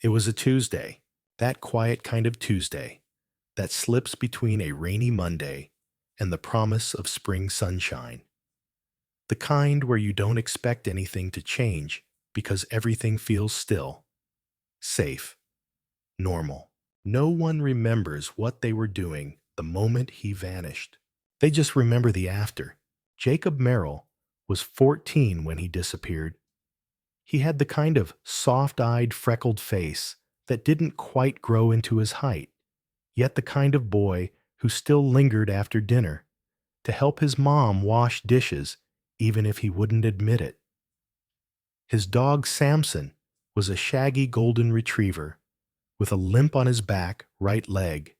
It was a Tuesday, that quiet kind of Tuesday that slips between a rainy Monday and the promise of spring sunshine. The kind where you don't expect anything to change because everything feels still, safe, normal. No one remembers what they were doing the moment he vanished. They just remember the after. Jacob Merrill was 14 when he disappeared. He had the kind of soft-eyed, freckled face that didn't quite grow into his height, yet the kind of boy who still lingered after dinner to help his mom wash dishes even if he wouldn't admit it. His dog Samson was a shaggy golden retriever with a limp on his back right leg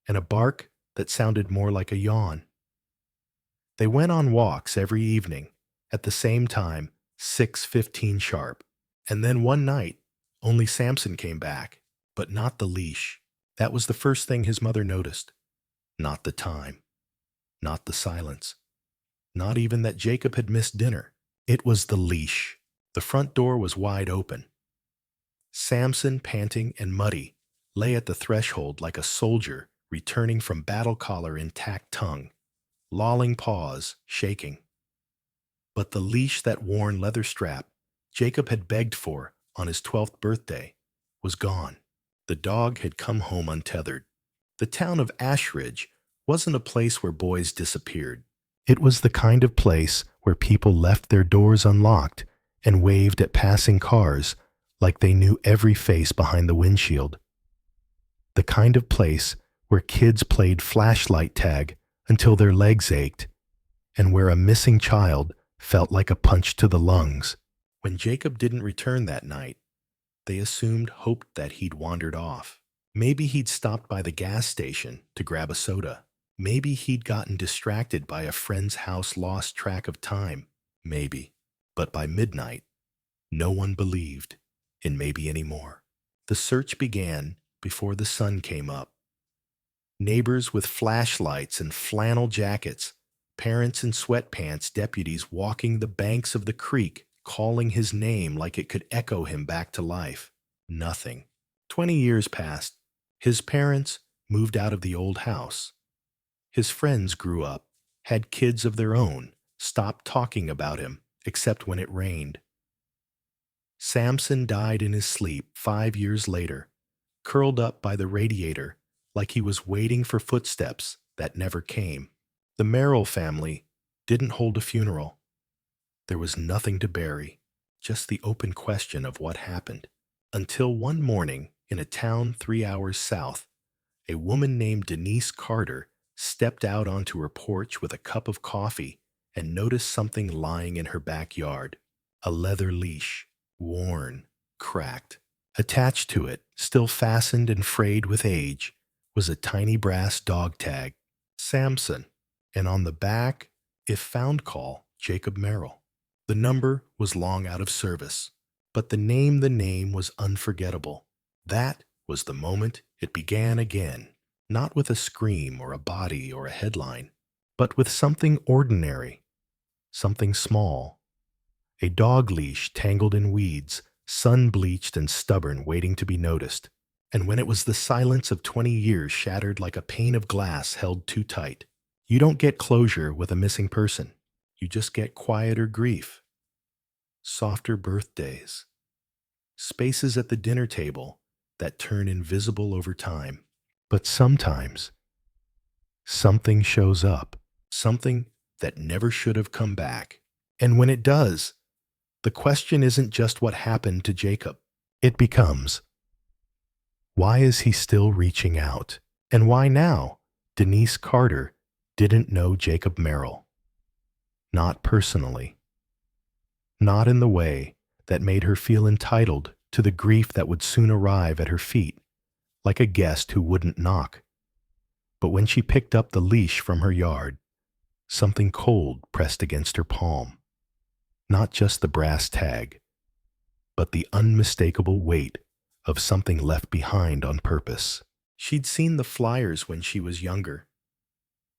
and a bark that sounded more like a yawn. They went on walks every evening at the same time, 6:15 sharp. And then one night, only Samson came back, but not the leash. That was the first thing his mother noticed. Not the time. Not the silence. Not even that Jacob had missed dinner. It was the leash. The front door was wide open. Samson, panting and muddy, lay at the threshold like a soldier returning from battle collar intact tongue, lolling paws, shaking. But the leash, that worn leather strap Jacob had begged for on his 12th birthday, was gone. The dog had come home untethered. The town of Ashridge wasn't a place where boys disappeared. It was the kind of place where people left their doors unlocked and waved at passing cars like they knew every face behind the windshield. The kind of place where kids played flashlight tag until their legs ached, and where a missing child felt like a punch to the lungs. When Jacob didn't return that night, they hoped that he'd wandered off. Maybe he'd stopped by the gas station to grab a soda. Maybe he'd gotten distracted by a friend's house, lost track of time. Maybe. But by midnight, no one believed in maybe anymore. The search began before the sun came up. Neighbors with flashlights and flannel jackets, parents in sweatpants, deputies walking the banks of the creek, calling his name like it could echo him back to life. Nothing. 20 years passed. His parents moved out of the old house. His friends grew up, had kids of their own, stopped talking about him, except when it rained. Samson died in his sleep 5 years later, curled up by the radiator like he was waiting for footsteps that never came. The Merrill family didn't hold a funeral. There was nothing to bury, just the open question of what happened. Until one morning, in a town 3 hours south, a woman named Denise Carter stepped out onto her porch with a cup of coffee and noticed something lying in her backyard. A leather leash, worn, cracked. Attached to it, still fastened and frayed with age, was a tiny brass dog tag, Samson, and on the back, if found call, Jacob Merrill. The number was long out of service, but the name was unforgettable. That was the moment it began again, not with a scream or a body or a headline, but with something ordinary, something small. A dog leash tangled in weeds, sun-bleached and stubborn, waiting to be noticed. And when it was the silence of 20 years shattered like a pane of glass held too tight. You don't get closure with a missing person. You just get quieter grief, softer birthdays, spaces at the dinner table that turn invisible over time. But sometimes, something shows up, something that never should have come back. And when it does, the question isn't just what happened to Jacob. It becomes, why is he still reaching out? And why now Denise Carter didn't know Jacob Merrill? Not personally. Not in the way that made her feel entitled to the grief that would soon arrive at her feet, like a guest who wouldn't knock. But when she picked up the leash from her yard, something cold pressed against her palm. Not just the brass tag, but the unmistakable weight of something left behind on purpose. She'd seen the flyers when she was younger.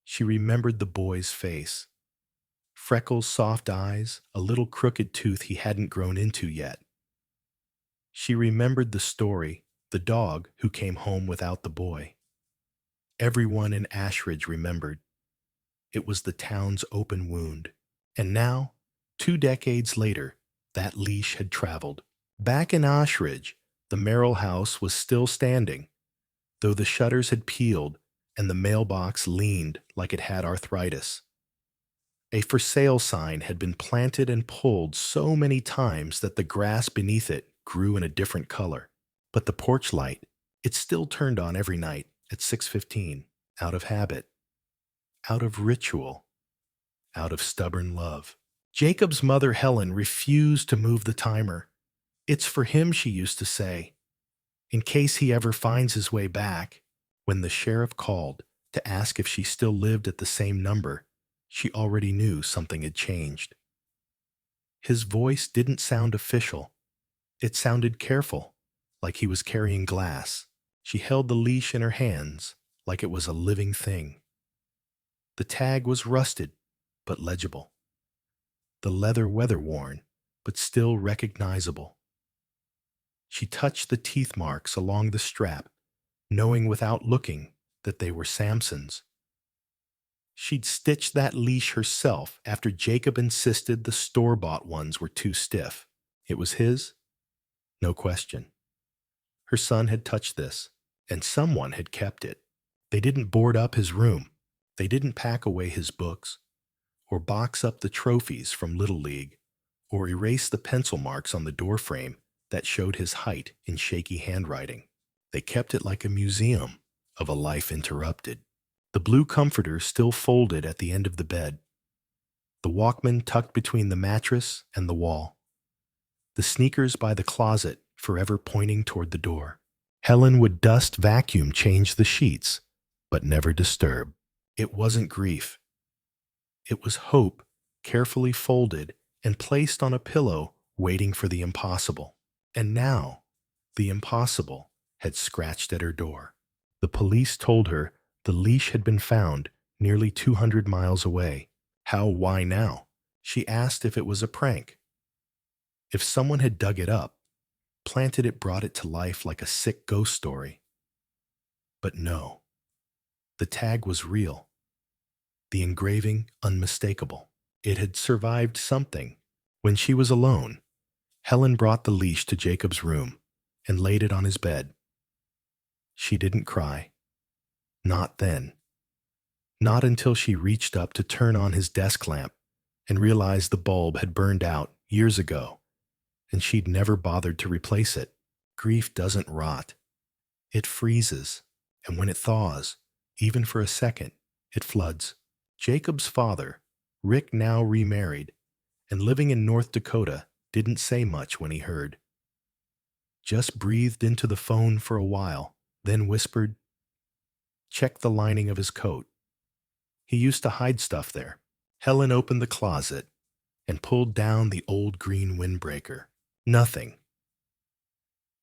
She remembered the boy's face. Freckles, soft eyes, a little crooked tooth he hadn't grown into yet. She remembered the story the dog who came home without the boy. Everyone in Ashridge remembered. It was the town's open wound. And now, 2 decades later, that leash had traveled. Back in Ashridge, the Merrill house was still standing, though the shutters had peeled and the mailbox leaned like it had arthritis. A for sale sign had been planted and pulled so many times that the grass beneath it grew in a different color. But the porch light, it still turned on every night at 6:15, out of habit, out of ritual, out of stubborn love. Jacob's mother, Helen, refused to move the timer. It's for him, she used to say, in case he ever finds his way back. When the sheriff called to ask if she still lived at the same number, she already knew something had changed. His voice didn't sound official. It sounded careful, like he was carrying glass. She held the leash in her hands like it was a living thing. The tag was rusted, but legible. The leather weather-worn, but still recognizable. She touched the teeth marks along the strap, knowing without looking that they were Samson's. She'd stitched that leash herself after Jacob insisted the store-bought ones were too stiff. It was his? No question. Her son had touched this, and someone had kept it. They didn't board up his room. They didn't pack away his books, or box up the trophies from Little League, or erase the pencil marks on the doorframe that showed his height in shaky handwriting. They kept it like a museum of a life interrupted. The blue comforter still folded at the end of the bed. The Walkman tucked between the mattress and the wall. The sneakers by the closet forever pointing toward the door. Helen would dust vacuum change the sheets, but never disturb. It wasn't grief. It was hope, carefully folded and placed on a pillow, waiting for the impossible. And now, the impossible had scratched at her door. The police told her the leash had been found nearly 200 miles away. How, why now? She asked if it was a prank. If someone had dug it up, planted it, brought it to life like a sick ghost story. But no. The tag was real. The engraving unmistakable. It had survived something. When she was alone, Helen brought the leash to Jacob's room and laid it on his bed. She didn't cry. Not then. Not until she reached up to turn on his desk lamp and realized the bulb had burned out years ago, and she'd never bothered to replace it. Grief doesn't rot. It freezes, and when it thaws, even for a second, it floods. Jacob's father, Rick, now remarried and living in North Dakota, didn't say much when he heard. Just breathed into the phone for a while, then whispered, checked the lining of his coat. He used to hide stuff there. Helen opened the closet and pulled down the old green windbreaker. Nothing.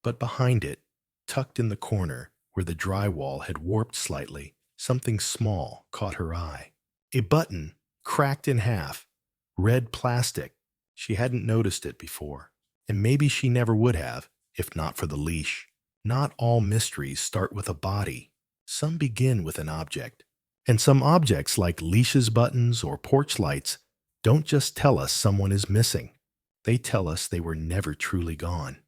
But behind it, tucked in the corner where the drywall had warped slightly, something small caught her eye. A button, cracked in half, red plastic. She hadn't noticed it before, and maybe she never would have if not for the leash. Not all mysteries start with a body. Some begin with an object. And some objects, like leashes, buttons, or porch lights, don't just tell us someone is missing. They tell us they were never truly gone.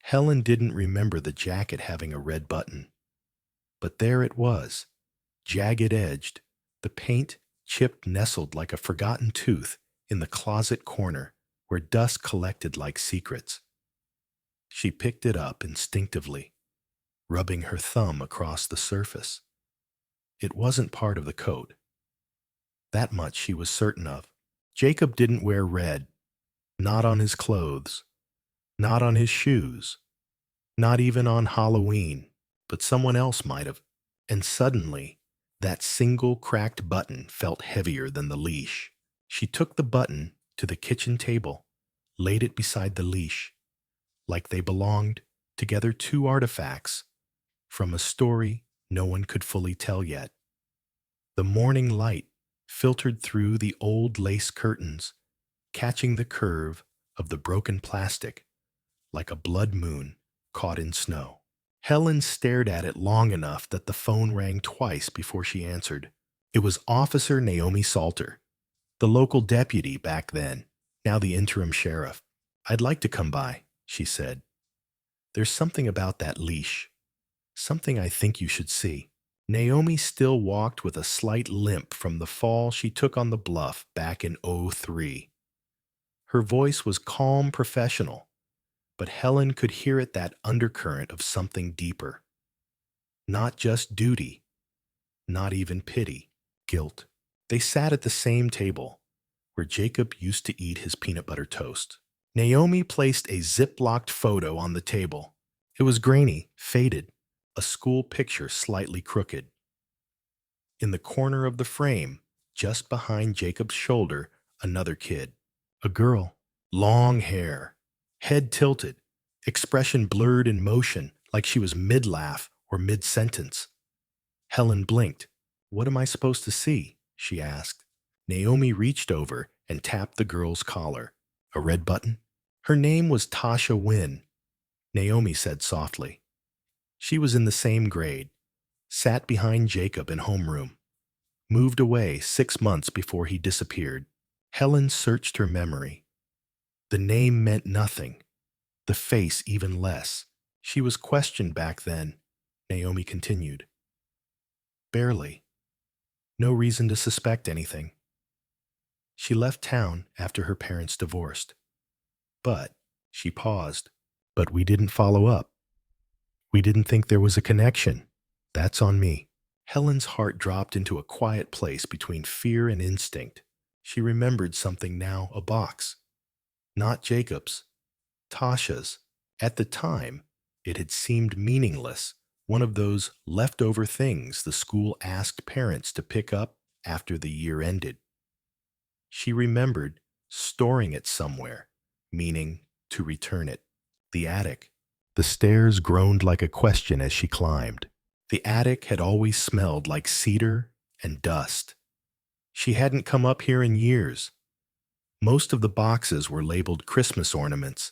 Helen didn't remember the jacket having a red button. But there it was, jagged-edged, the paint chipped, nestled like a forgotten tooth in the closet corner where dust collected like secrets. She picked it up instinctively, rubbing her thumb across the surface. It wasn't part of the coat. That much she was certain of. Jacob didn't wear red, not on his clothes, not on his shoes, not even on Halloween, but someone else might have. And suddenly, that single cracked button felt heavier than the leash. She took the button to the kitchen table, laid it beside the leash, like they belonged together, two artifacts from a story no one could fully tell yet. The morning light filtered through the old lace curtains, catching the curve of the broken plastic like a blood moon caught in snow. Helen stared at it long enough that the phone rang twice before she answered. It was Officer Naomi Salter, the local deputy back then, now the interim sheriff. "I'd like to come by," she said. "There's something about that leash, something I think you should see." Naomi still walked with a slight limp from the fall she took on the bluff back in '03. Her voice was calm, professional, but Helen could hear it, that undercurrent of something deeper. Not just duty, not even pity, guilt. They sat at the same table, where Jacob used to eat his peanut butter toast. Naomi placed a zip-locked photo on the table. It was grainy, faded, a school picture slightly crooked. In the corner of the frame, just behind Jacob's shoulder, another kid. A girl, long hair, head tilted, expression blurred in motion like she was mid-laugh or mid-sentence. Helen blinked. "What am I supposed to see?" she asked. Naomi reached over and tapped the girl's collar. "A red button?" "Her name was Tasha Wynn," Naomi said softly. "She was in the same grade, sat behind Jacob in homeroom, moved away 6 months before he disappeared." Helen searched her memory. The name meant nothing, the face even less. She was questioned back then, Naomi continued. "Barely. No reason to suspect anything. She left town after her parents divorced. But," she paused, "but we didn't follow up. We didn't think there was a connection. That's on me." Helen's heart dropped into a quiet place between fear and instinct. She remembered something now, a box. Not Jacob's, Tasha's. At the time, it had seemed meaningless, one of those leftover things the school asked parents to pick up after the year ended. She remembered storing it somewhere, meaning to return it. The attic. The stairs groaned like a question as she climbed. The attic had always smelled like cedar and dust. She hadn't come up here in years. Most of the boxes were labeled Christmas ornaments,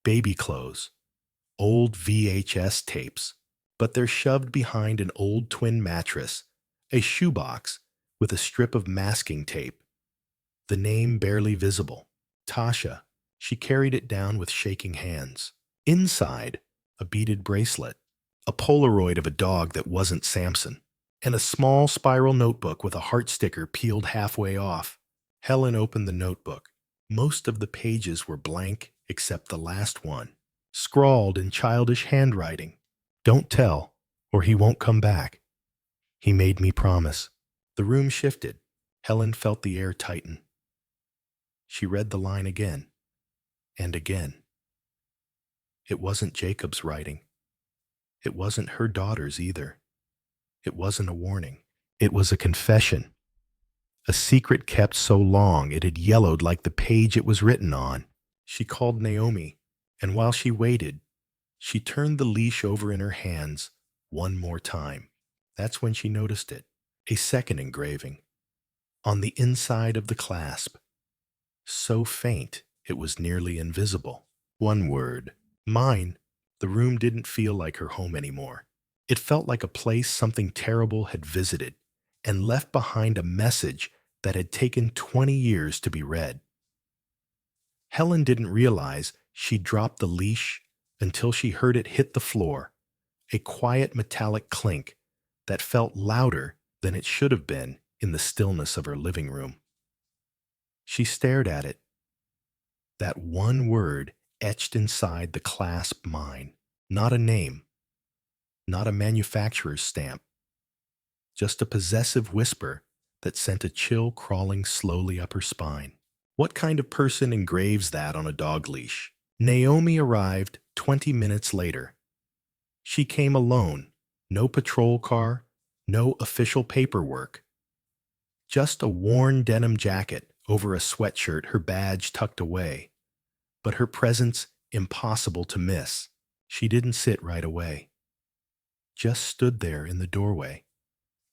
baby clothes, old VHS tapes, but they're shoved behind an old twin mattress, a shoebox with a strip of masking tape. The name barely visible. Tasha. She carried it down with shaking hands. Inside, a beaded bracelet, a Polaroid of a dog that wasn't Samson, and a small spiral notebook with a heart sticker peeled halfway off. Helen opened the notebook. Most of the pages were blank except the last one, scrawled in childish handwriting. "Don't tell, or he won't come back. He made me promise." The room shifted. Helen felt the air tighten. She read the line again, and again. It wasn't Jacob's writing. It wasn't her daughter's either. It wasn't a warning. It was a confession. A secret kept so long it had yellowed like the page it was written on. She called Naomi, and while she waited, she turned the leash over in her hands one more time. That's when she noticed it. A second engraving. On the inside of the clasp. So faint it was nearly invisible. One word. Mine. The room didn't feel like her home anymore. It felt like a place something terrible had visited and left behind a message that had taken 20 years to be read. Helen didn't realize she'd dropped the leash until she heard it hit the floor, a quiet metallic clink that felt louder than it should have been in the stillness of her living room. She stared at it. That one word etched inside the clasp mine. Not a name. Not a manufacturer's stamp. Just a possessive whisper that sent a chill crawling slowly up her spine. What kind of person engraves that on a dog leash? Naomi arrived 20 minutes later. She came alone. No patrol car, no official paperwork. Just a worn denim jacket over a sweatshirt, her badge tucked away. But her presence impossible to miss. She didn't sit right away. Just stood there in the doorway,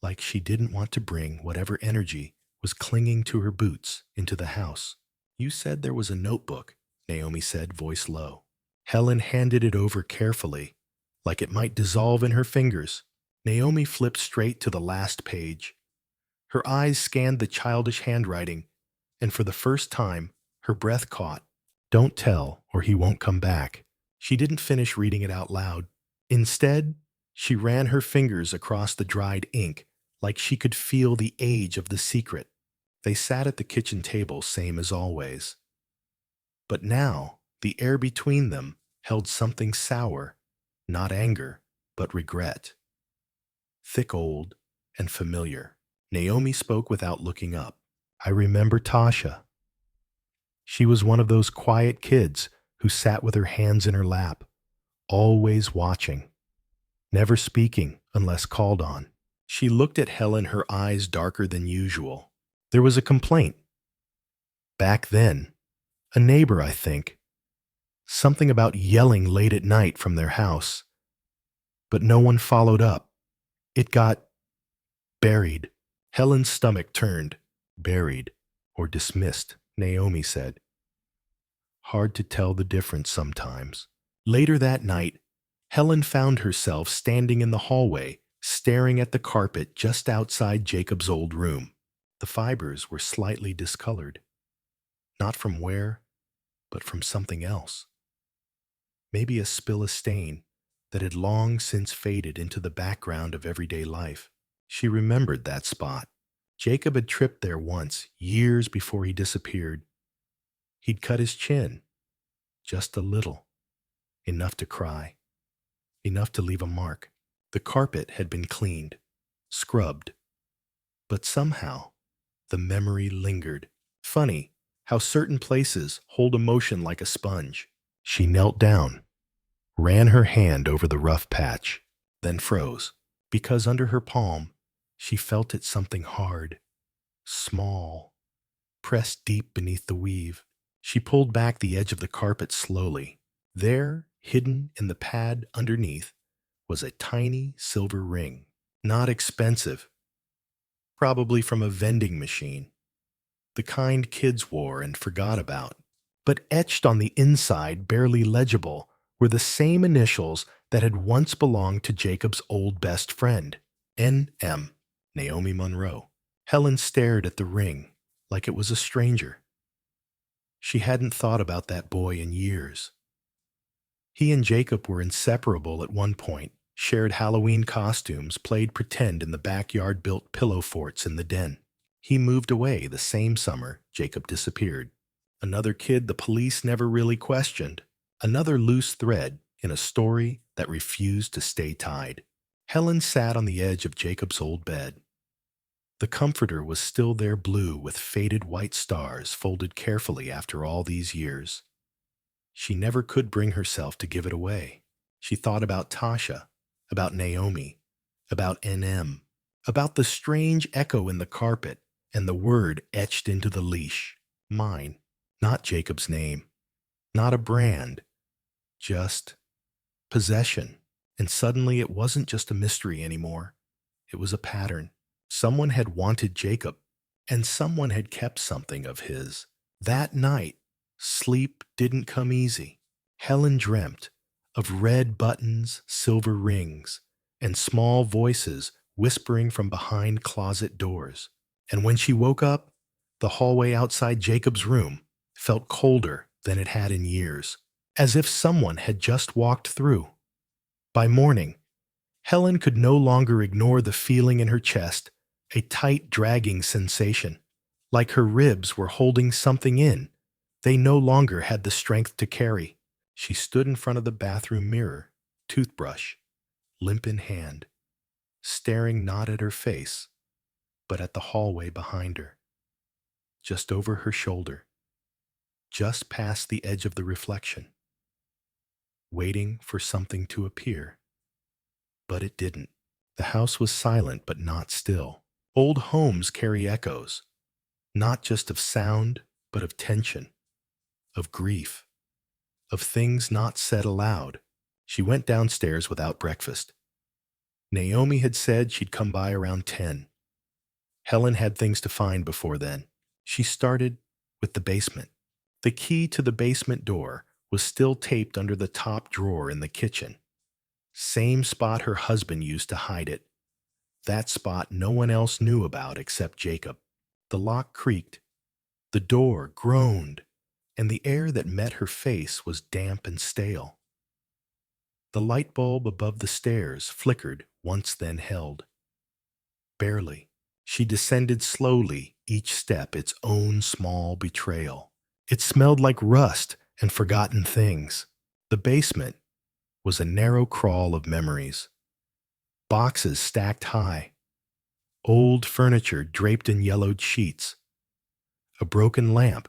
like she didn't want to bring whatever energy was clinging to her boots into the house. "You said there was a notebook," Naomi said, voice low. Helen handed it over carefully, like it might dissolve in her fingers. Naomi flipped straight to the last page. Her eyes scanned the childish handwriting, and for the first time, her breath caught. Don't tell, or he won't come back. She didn't finish reading it out loud. Instead, she ran her fingers across the dried ink, like she could feel the age of the secret. They sat at the kitchen table, same as always. But now, the air between them held something sour, not anger, but regret. Thick, old, and familiar. Naomi spoke without looking up. I remember Tasha. She was one of those quiet kids who sat with her hands in her lap, always watching, never speaking unless called on. She looked at Helen, her eyes darker than usual. There was a complaint. Back then, a neighbor, I think. Something about yelling late at night from their house. But no one followed up. It got buried. Helen's stomach turned. Buried or dismissed, Naomi said. Hard to tell the difference sometimes. Later that night, Helen found herself standing in the hallway, staring at the carpet just outside Jacob's old room. The fibers were slightly discolored. Not from wear, but from something else. Maybe a spill of stain that had long since faded into the background of everyday life. She remembered that spot. Jacob had tripped there once, years before he disappeared. He'd cut his chin, just a little, enough to cry, enough to leave a mark. The carpet had been cleaned, scrubbed, but somehow the memory lingered. Funny how certain places hold emotion like a sponge. She knelt down, ran her hand over the rough patch, then froze, because under her palm she felt it something hard, small, pressed deep beneath the weave. She pulled back the edge of the carpet slowly. There, hidden in the pad underneath, was a tiny silver ring. Not expensive, probably from a vending machine, the kind kids wore and forgot about. But etched on the inside, barely legible, were the same initials that had once belonged to Jacob's old best friend, N.M., Naomi Monroe. Helen stared at the ring like it was a stranger. She hadn't thought about that boy in years. He and Jacob were inseparable at one point, shared Halloween costumes, played pretend in the backyard-built pillow forts in the den. He moved away the same summer Jacob disappeared. Another kid the police never really questioned. Another loose thread in a story that refused to stay tied. Helen sat on the edge of Jacob's old bed. The comforter was still there, blue with faded white stars folded carefully after all these years. She never could bring herself to give it away. She thought about Tasha, about Naomi, about NM, about the strange echo in the carpet and the word etched into the leash. Mine, not Jacob's name, not a brand, just possession. And suddenly it wasn't just a mystery anymore. It was a pattern. Someone had wanted Jacob, and someone had kept something of his. That night, sleep didn't come easy. Helen dreamt of red buttons, silver rings, and small voices whispering from behind closet doors. And when she woke up, the hallway outside Jacob's room felt colder than it had in years, as if someone had just walked through. By morning, Helen could no longer ignore the feeling in her chest, a tight, dragging sensation, like her ribs were holding something in they no longer had the strength to carry. She stood in front of the bathroom mirror, toothbrush, limp in hand, staring not at her face, but at the hallway behind her, just over her shoulder, just past the edge of the reflection, waiting for something to appear. But it didn't. The house was silent but not still. Old homes carry echoes, not just of sound, but of tension, of grief, of things not said aloud. She went downstairs without breakfast. Naomi had said she'd come by around 10. Helen had things to find before then. She started with the basement. The key to the basement door was still taped under the top drawer in the kitchen. Same spot her husband used to hide it. That spot no one else knew about except Jacob. The lock creaked. The door groaned, and the air that met her face was damp and stale. The light bulb above the stairs flickered once then held. Barely. She descended slowly, each step its own small betrayal. It smelled like rust and forgotten things. The basement was a narrow crawl of memories. Boxes stacked high. Old furniture draped in yellowed sheets. A broken lamp,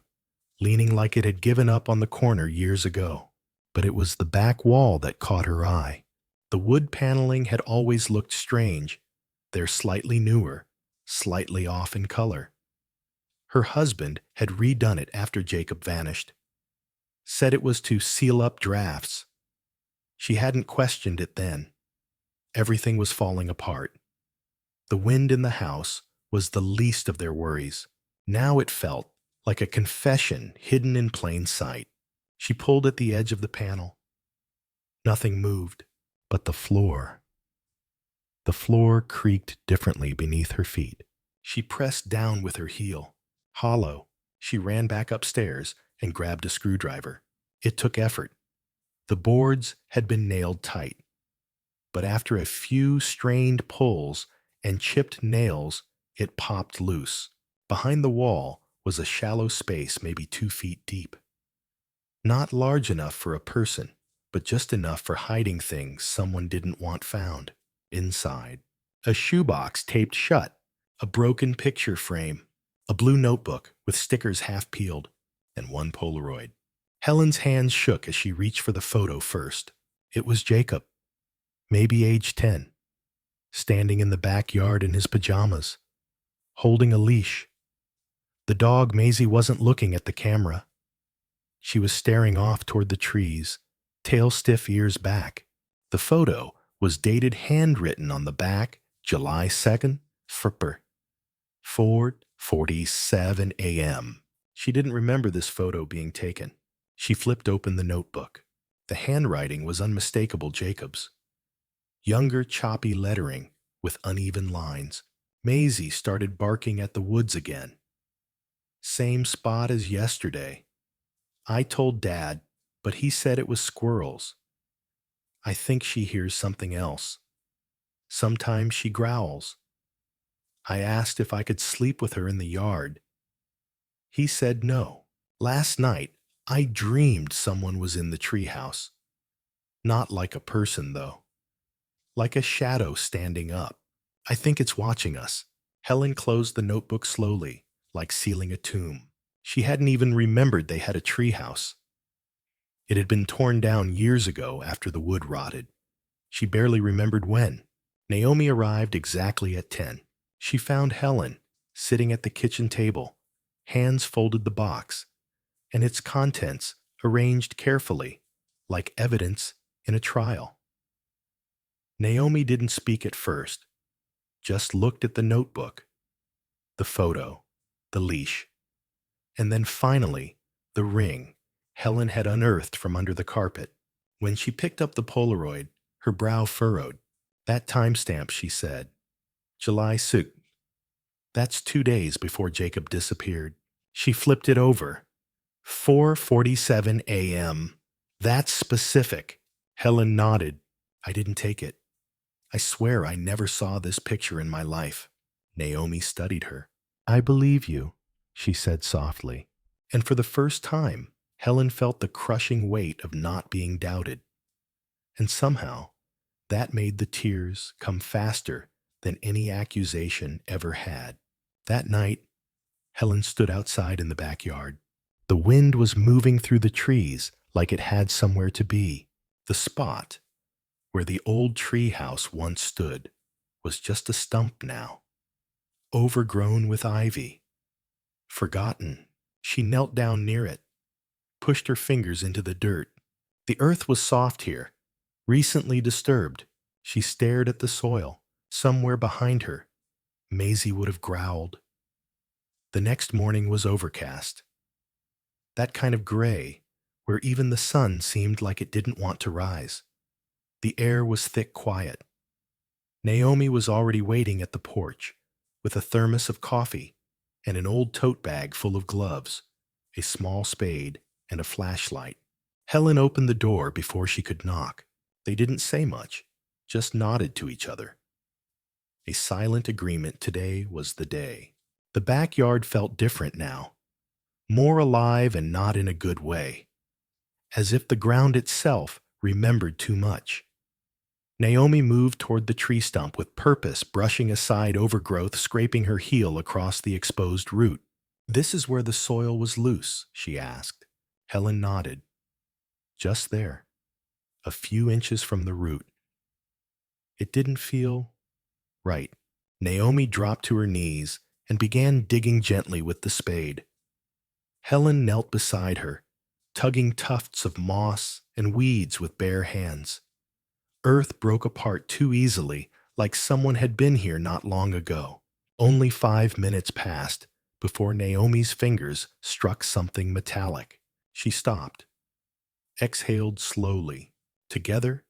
leaning like it had given up on the corner years ago. But it was the back wall that caught her eye. The wood paneling had always looked strange. They're slightly newer, slightly off in color. Her husband had redone it after Jacob vanished. Said it was to seal up drafts. She hadn't questioned it then. Everything was falling apart. The wind in the house was the least of their worries. Now it felt like a confession hidden in plain sight. She pulled at the edge of the panel. Nothing moved, but the floor. The floor creaked differently beneath her feet. She pressed down with her heel. Hollow, she ran back upstairs and grabbed a screwdriver. It took effort. The boards had been nailed tight. But after a few strained pulls and chipped nails, it popped loose. Behind the wall was a shallow space maybe 2 feet deep. Not large enough for a person, but just enough for hiding things someone didn't want found. Inside, a shoebox taped shut, a broken picture frame, a blue notebook with stickers half peeled, and one Polaroid. Helen's hands shook as she reached for the photo first. It was Jacob, maybe age 10, standing in the backyard in his pajamas, holding a leash. The dog Maisie wasn't looking at the camera. She was staring off toward the trees, tail stiff, ears back. The photo was dated handwritten on the back, July 2nd, Frpr, 4:47 a.m. She didn't remember this photo being taken. She flipped open the notebook. The handwriting was unmistakable Jacob's. Younger, choppy lettering with uneven lines. Maisie started barking at the woods again. Same spot as yesterday. I told Dad, but he said it was squirrels. I think she hears something else. Sometimes she growls. I asked if I could sleep with her in the yard. He said no. Last night, I dreamed someone was in the treehouse. Not like a person, though. Like a shadow standing up. I think it's watching us. Helen closed the notebook slowly, like sealing a tomb. She hadn't even remembered they had a treehouse. It had been torn down years ago after the wood rotted. She barely remembered when. Naomi arrived exactly at 10. She found Helen sitting at the kitchen table, hands folded the box, and its contents arranged carefully, like evidence in a trial. Naomi didn't speak at first, just looked at the notebook, the photo, the leash, and then finally the ring Helen had unearthed from under the carpet. When she picked up the Polaroid, her brow furrowed. That timestamp, she said. July 6th. That's 2 days before Jacob disappeared. She flipped it over. 4:47 a.m. That's specific. Helen nodded. I didn't take it. I swear I never saw this picture in my life. Naomi studied her. I believe you, she said softly. And for the first time, Helen felt the crushing weight of not being doubted. And somehow, that made the tears come faster than any accusation ever had. That night, Helen stood outside in the backyard. The wind was moving through the trees like it had somewhere to be. The spot where the old tree house once stood was just a stump now, overgrown with ivy. Forgotten, she knelt down near it, pushed her fingers into the dirt. The earth was soft here, recently disturbed. She stared at the soil. Somewhere behind her, Maisie would have growled. The next morning was overcast. That kind of gray where even the sun seemed like it didn't want to rise. The air was thick quiet. Naomi was already waiting at the porch, with a thermos of coffee and an old tote bag full of gloves, a small spade, and a flashlight. Helen opened the door before she could knock. They didn't say much, just nodded to each other. A silent agreement today was the day. The backyard felt different now, more alive and not in a good way, as if the ground itself remembered too much. Naomi moved toward the tree stump with purpose, brushing aside overgrowth, scraping her heel across the exposed root. "This is where the soil was loose?" she asked. Helen nodded. "Just there, a few inches from the root." It didn't feel right. Naomi dropped to her knees and began digging gently with the spade. Helen knelt beside her, tugging tufts of moss and weeds with bare hands. Earth broke apart too easily, like someone had been here not long ago. Only 5 minutes passed before Naomi's fingers struck something metallic. She stopped, exhaled slowly. Together,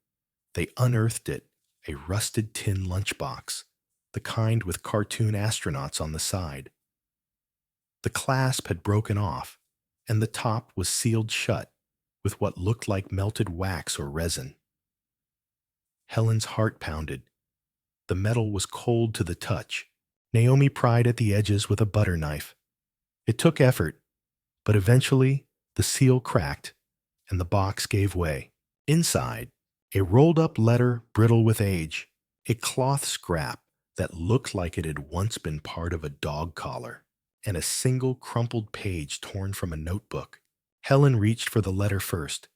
they unearthed it, a rusted tin lunchbox, the kind with cartoon astronauts on the side. The clasp had broken off, and the top was sealed shut with what looked like melted wax or resin. Helen's heart pounded. The metal was cold to the touch. Naomi pried at the edges with a butter knife. It took effort, but eventually the seal cracked and the box gave way. Inside, a rolled-up letter brittle with age, a cloth scrap that looked like it had once been part of a dog collar, and a single crumpled page torn from a notebook. Helen reached for the letter first.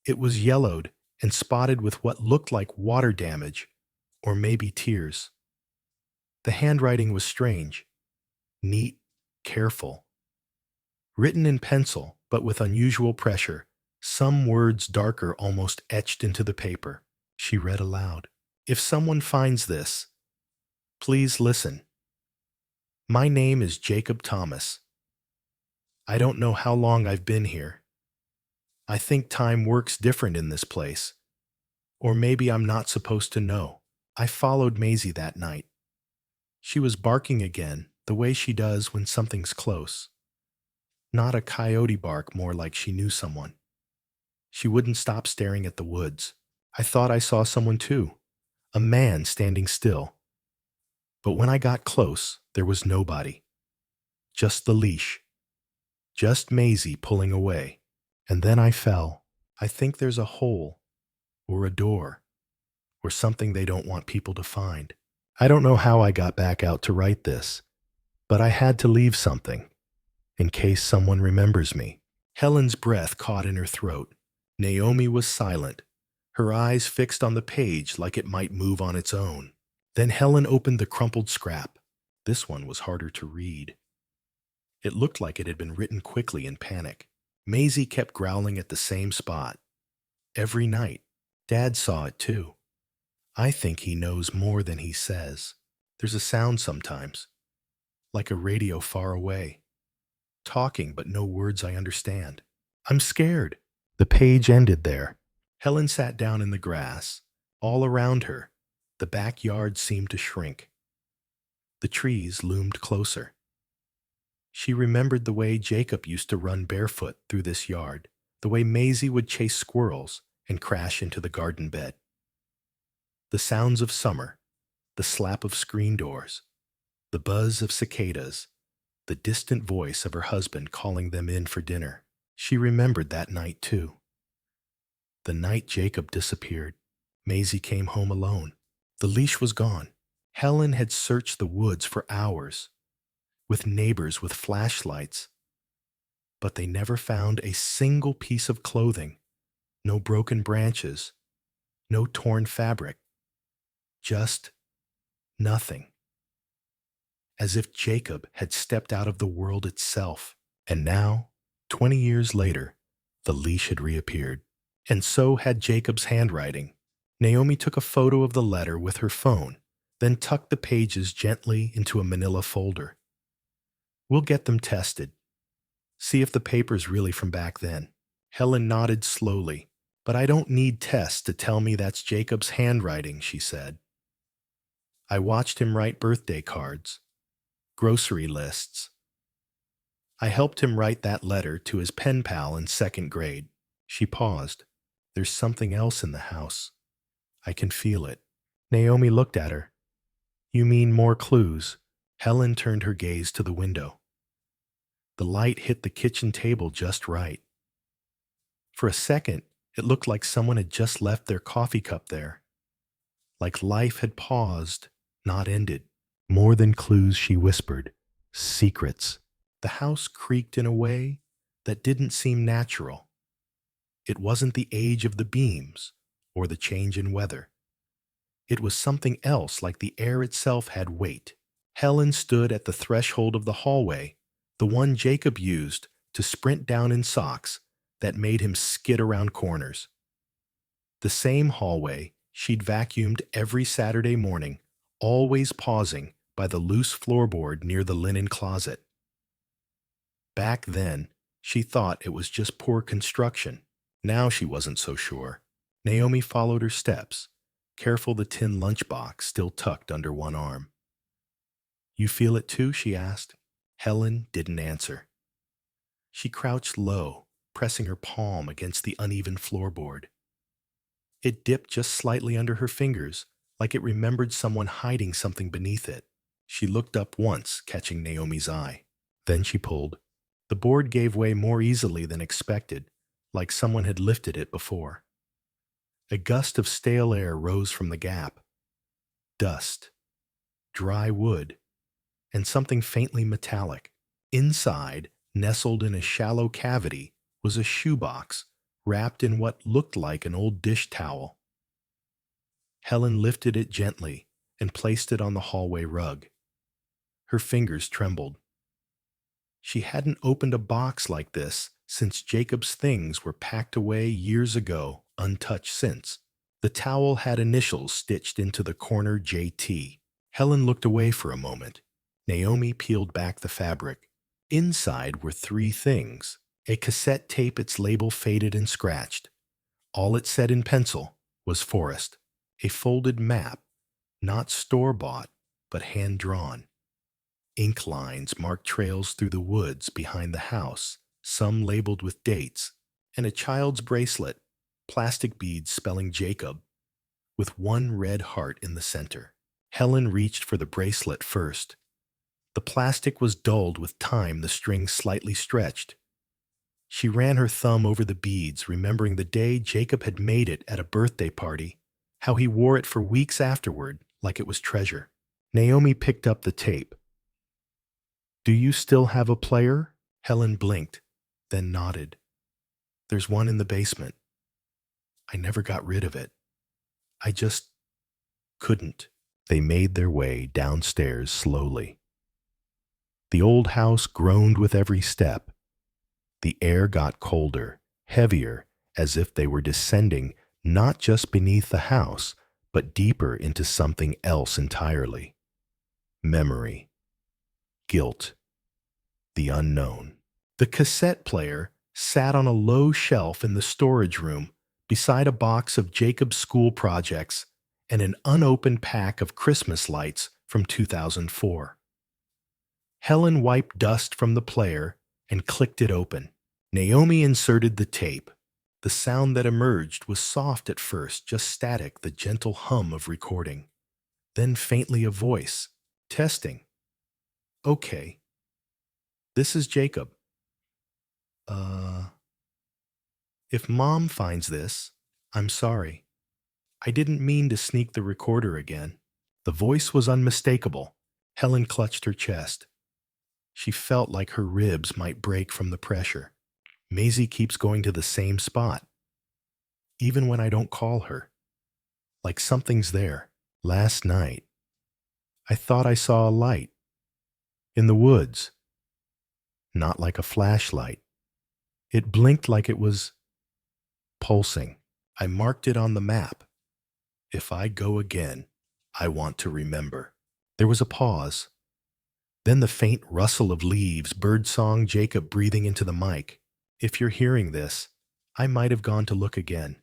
It was yellowed and spotted with what looked like water damage, or maybe tears. The handwriting was strange, neat, careful. Written in pencil, but with unusual pressure, some words darker almost etched into the paper. She read aloud. "If someone finds this, please listen. My name is Jacob Thomas. I don't know how long I've been here. I think time works different in this place. Or maybe I'm not supposed to know. I followed Maisie that night. She was barking again, the way she does when something's close. Not a coyote bark, more like she knew someone. She wouldn't stop staring at the woods. I thought I saw someone too, a man standing still. But when I got close, there was nobody. Just the leash. Just Maisie pulling away. And then I fell. I think there's a hole, or a door, or something they don't want people to find. I don't know how I got back out to write this, but I had to leave something, in case someone remembers me." Helen's breath caught in her throat. Naomi was silent, her eyes fixed on the page like it might move on its own. Then Helen opened the crumpled scrap. This one was harder to read. It looked like it had been written quickly in panic. Maisie kept growling at the same spot. Every night. Dad saw it too. I think he knows more than he says. There's a sound sometimes, like a radio far away. Talking, but no words I understand. I'm scared. The page ended there. Helen sat down in the grass. All around her, the backyard seemed to shrink. The trees loomed closer. She remembered the way Jacob used to run barefoot through this yard, the way Maisie would chase squirrels and crash into the garden bed. The sounds of summer, the slap of screen doors, the buzz of cicadas, the distant voice of her husband calling them in for dinner. She remembered that night too. The night Jacob disappeared. Maisie came home alone. The leash was gone. Helen had searched the woods for hours, with neighbors with flashlights, but they never found a single piece of clothing, no broken branches, no torn fabric, just nothing. As if Jacob had stepped out of the world itself. And now, 20 years later, the leash had reappeared. And so had Jacob's handwriting. Naomi took a photo of the letter with her phone, then tucked the pages gently into a manila folder. We'll get them tested. See if the paper's really from back then. Helen nodded slowly. But I don't need tests to tell me that's Jacob's handwriting, she said. I watched him write birthday cards, grocery lists. I helped him write that letter to his pen pal in second grade. She paused. There's something else in the house. I can feel it. Naomi looked at her. You mean more clues? Helen turned her gaze to the window. The light hit the kitchen table just right. For a second, it looked like someone had just left their coffee cup there. Like life had paused, not ended. More than clues, she whispered. Secrets. The house creaked in a way that didn't seem natural. It wasn't the age of the beams or the change in weather. It was something else, like the air itself had weight. Helen stood at the threshold of the hallway, the one Jacob used to sprint down in socks that made him skid around corners. The same hallway she'd vacuumed every Saturday morning, always pausing by the loose floorboard near the linen closet. Back then, she thought it was just poor construction. Now she wasn't so sure. Naomi followed her steps, careful the tin lunchbox still tucked under one arm. You feel it too? She asked. Helen didn't answer. She crouched low, pressing her palm against the uneven floorboard. It dipped just slightly under her fingers, like it remembered someone hiding something beneath it. She looked up once, catching Naomi's eye. Then she pulled. The board gave way more easily than expected, like someone had lifted it before. A gust of stale air rose from the gap. Dust, dry wood, and something faintly metallic. Inside, nestled in a shallow cavity, was a shoebox wrapped in what looked like an old dish towel. Helen lifted it gently and placed it on the hallway rug. Her fingers trembled. She hadn't opened a box like this since Jacob's things were packed away years ago, untouched since. The towel had initials stitched into the corner JT. Helen looked away for a moment. Naomi peeled back the fabric. Inside were three things. A cassette tape, its label faded and scratched. All it said in pencil was Forest. A folded map, not store-bought, but hand-drawn. Ink lines marked trails through the woods behind the house, some labeled with dates, and a child's bracelet, plastic beads spelling Jacob, with one red heart in the center. Helen reached for the bracelet first. The plastic was dulled with time, the string slightly stretched. She ran her thumb over the beads, remembering the day Jacob had made it at a birthday party, how he wore it for weeks afterward like it was treasure. Naomi picked up the tape. Do you still have a player? Helen blinked, then nodded. There's one in the basement. I never got rid of it. I just couldn't. They made their way downstairs slowly. The old house groaned with every step. The air got colder, heavier, as if they were descending not just beneath the house, but deeper into something else entirely. Memory. Guilt. The unknown. The cassette player sat on a low shelf in the storage room beside a box of Jacob's school projects and an unopened pack of Christmas lights from 2004. Helen wiped dust from the player and clicked it open. Naomi inserted the tape. The sound that emerged was soft at first, just static, the gentle hum of recording. Then faintly a voice. Testing. Okay. This is Jacob. If Mom finds this, I'm sorry. I didn't mean to sneak the recorder again. The voice was unmistakable. Helen clutched her chest. She felt like her ribs might break from the pressure. Maisie keeps going to the same spot, even when I don't call her. Like something's there. Last night, I thought I saw a light. In the woods. Not like a flashlight. It blinked like it was pulsing. I marked it on the map. If I go again, I want to remember. There was a pause. Then the faint rustle of leaves, birdsong, Jacob breathing into the mic. If you're hearing this, I might have gone to look again.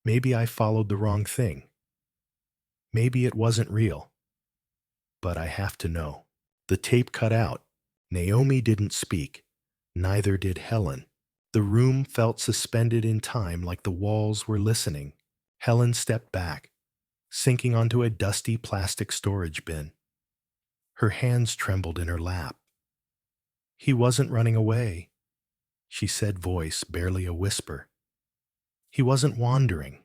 Maybe I followed the wrong thing. Maybe it wasn't real. But I have to know. The tape cut out. Naomi didn't speak. Neither did Helen. The room felt suspended in time like the walls were listening. Helen stepped back, sinking onto a dusty plastic storage bin. Her hands trembled in her lap. He wasn't running away, she said, voice barely a whisper. He wasn't wandering.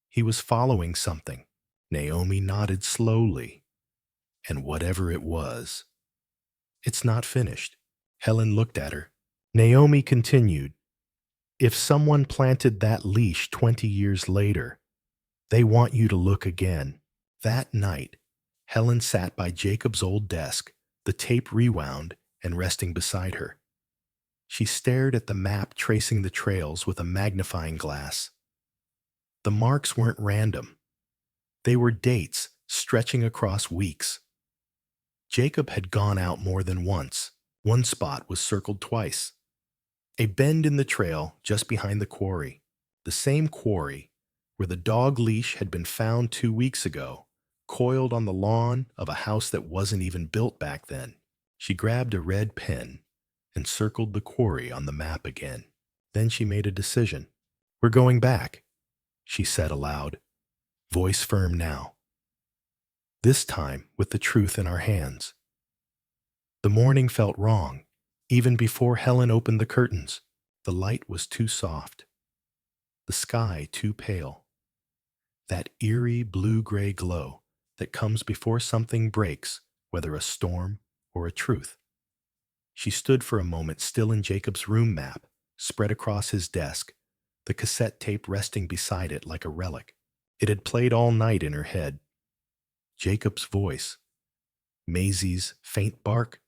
He was following something. Naomi nodded slowly. And whatever it was, it's not finished. Helen looked at her. Naomi continued, if someone planted that leash 20 years later, they want you to look again. That night, Helen sat by Jacob's old desk, the tape rewound and resting beside her. She stared at the map tracing the trails with a magnifying glass. The marks weren't random. They were dates stretching across weeks. Jacob had gone out more than once. One spot was circled twice. A bend in the trail just behind the quarry. The same quarry where the dog leash had been found 2 weeks ago, coiled on the lawn of a house that wasn't even built back then. She grabbed a red pen and circled the quarry on the map again. Then she made a decision. We're going back, she said aloud, voice firm now. This time with the truth in our hands. The morning felt wrong, even before Helen opened the curtains. The light was too soft. The sky too pale. That eerie blue-gray glow that comes before something breaks, whether a storm or a truth. She stood for a moment still in Jacob's room map, spread across his desk, the cassette tape resting beside it like a relic. It had played all night in her head. Jacob's voice. Maisie's faint bark.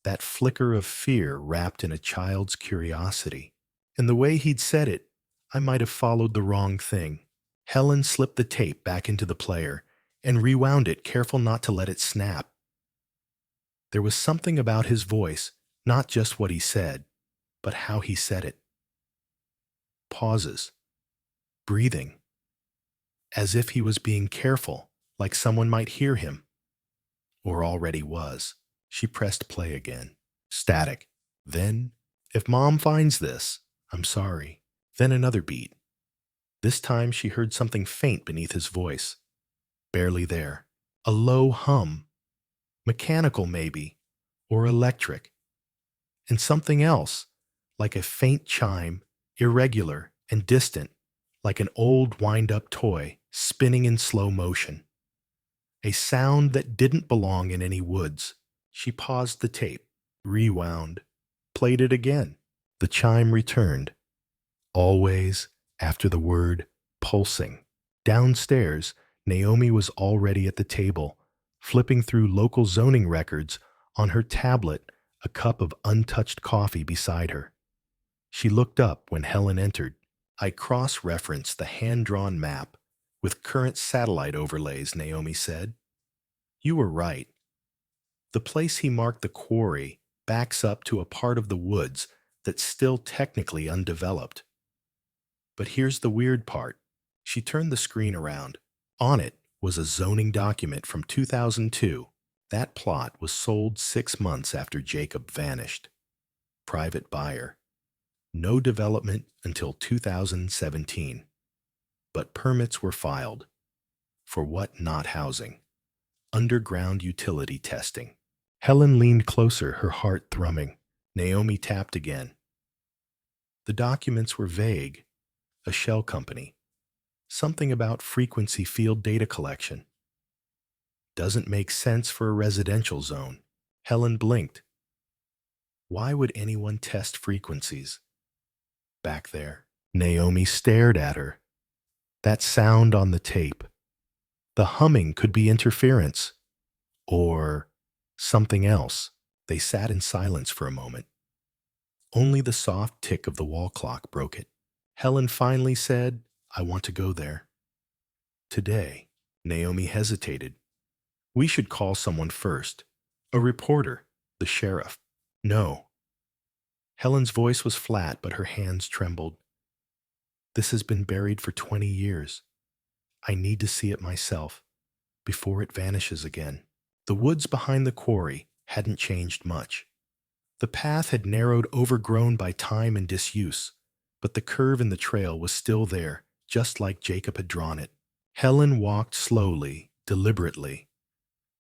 That flicker of fear wrapped in a child's curiosity. And the way he'd said it, I might have followed the wrong thing. Helen slipped the tape back into the player and rewound it, careful not to let it snap. There was something about his voice, not just what he said, but how he said it. Pauses. Breathing. As if he was being careful, like someone might hear him. Or already was. She pressed play again. Static. Then, if Mom finds this, I'm sorry. Then another beat. This time she heard something faint beneath his voice. Barely there. A low hum. Mechanical maybe, or electric. And something else, like a faint chime, irregular and distant, like an old wind-up toy spinning in slow motion. A sound that didn't belong in any woods. She paused the tape, rewound, played it again. The chime returned. Always after the word pulsing. Downstairs, Naomi was already at the table, flipping through local zoning records on her tablet, a cup of untouched coffee beside her. She looked up when Helen entered. I cross-referenced the hand-drawn map with current satellite overlays, Naomi said. You were right. The place he marked the quarry backs up to a part of the woods that's still technically undeveloped. But here's the weird part. She turned the screen around. On it was a zoning document from 2002. That plot was sold 6 months after Jacob vanished. Private buyer. No development until 2017. But permits were filed. For what not housing? Underground utility testing. Helen leaned closer, her heart thrumming. Naomi tapped again. The documents were vague. A shell company. Something about frequency field data collection. Doesn't make sense for a residential zone. Helen blinked. Why would anyone test frequencies? Back there. Naomi stared at her. That sound on the tape. The humming could be interference. Or something else. They sat in silence for a moment. Only the soft tick of the wall clock broke it. Helen finally said, I want to go there. Today. Naomi hesitated. We should call someone first. A reporter. The sheriff. No. Helen's voice was flat, but her hands trembled. This has been buried for 20 years. I need to see it myself before it vanishes again. The woods behind the quarry hadn't changed much. The path had narrowed, overgrown by time and disuse, but the curve in the trail was still there, just like Jacob had drawn it. Helen walked slowly, deliberately.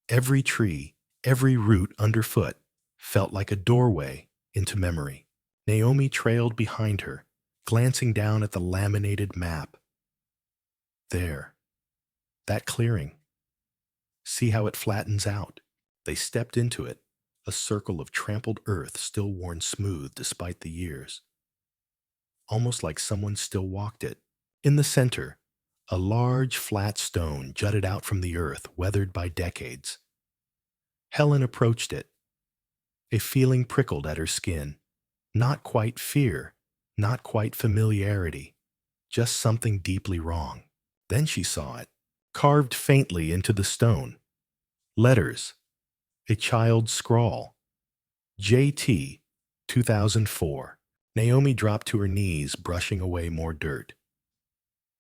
Every tree, every root underfoot felt like a doorway into memory. Naomi trailed behind her, glancing down at the laminated map. There, that clearing. See how it flattens out. They stepped into it, a circle of trampled earth still worn smooth despite the years. Almost like someone still walked it. In the center, a large flat stone jutted out from the earth, weathered by decades. Helen approached it. A feeling prickled at her skin. Not quite fear, not quite familiarity, just something deeply wrong. Then she saw it, carved faintly into the stone. Letters, a child's scrawl. JT, 2004. Naomi dropped to her knees, brushing away more dirt.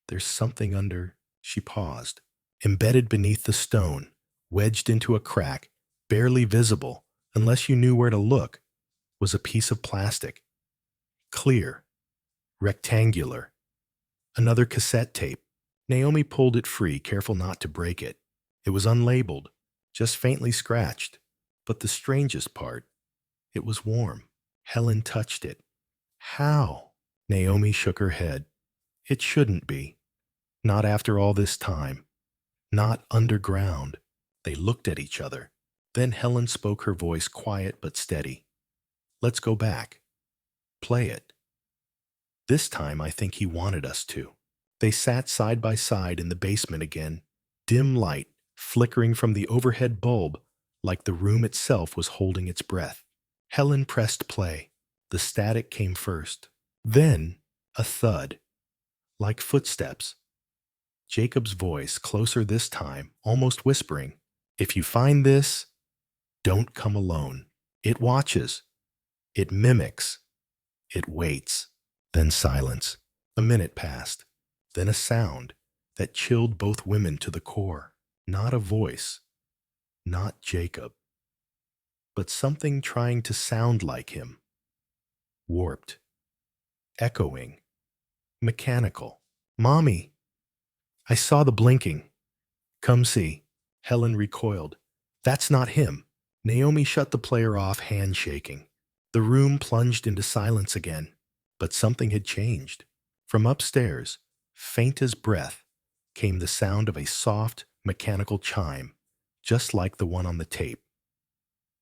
There's something under. She paused. Embedded beneath the stone, wedged into a crack, barely visible unless you knew where to look, was a piece of plastic. Clear, rectangular. Another cassette tape. Naomi pulled it free, careful not to break it. It was unlabeled, just faintly scratched. But the strangest part, it was warm. Helen touched it. How? Naomi shook her head. It shouldn't be. Not after all this time. Not underground. They looked at each other. Then Helen spoke, her voice quiet but steady. Let's go back. Play it. This time I think he wanted us to. They sat side by side in the basement again, dim light flickering from the overhead bulb like the room itself was holding its breath. Helen pressed play. The static came first. Then a thud, like footsteps. Jacob's voice, closer this time, almost whispering, "If you find this, don't come alone." It watches. It mimics. It waits. Then silence. A minute passed. Then a sound that chilled both women to the core. Not a voice. Not Jacob. But something trying to sound like him. Warped. Echoing. Mechanical. "Mommy, I saw the blinking. Come see." Helen recoiled. That's not him. Naomi shut the player off, hand shaking. The room plunged into silence again. But something had changed. From upstairs, faint as breath, came the sound of a soft, mechanical chime, just like the one on the tape.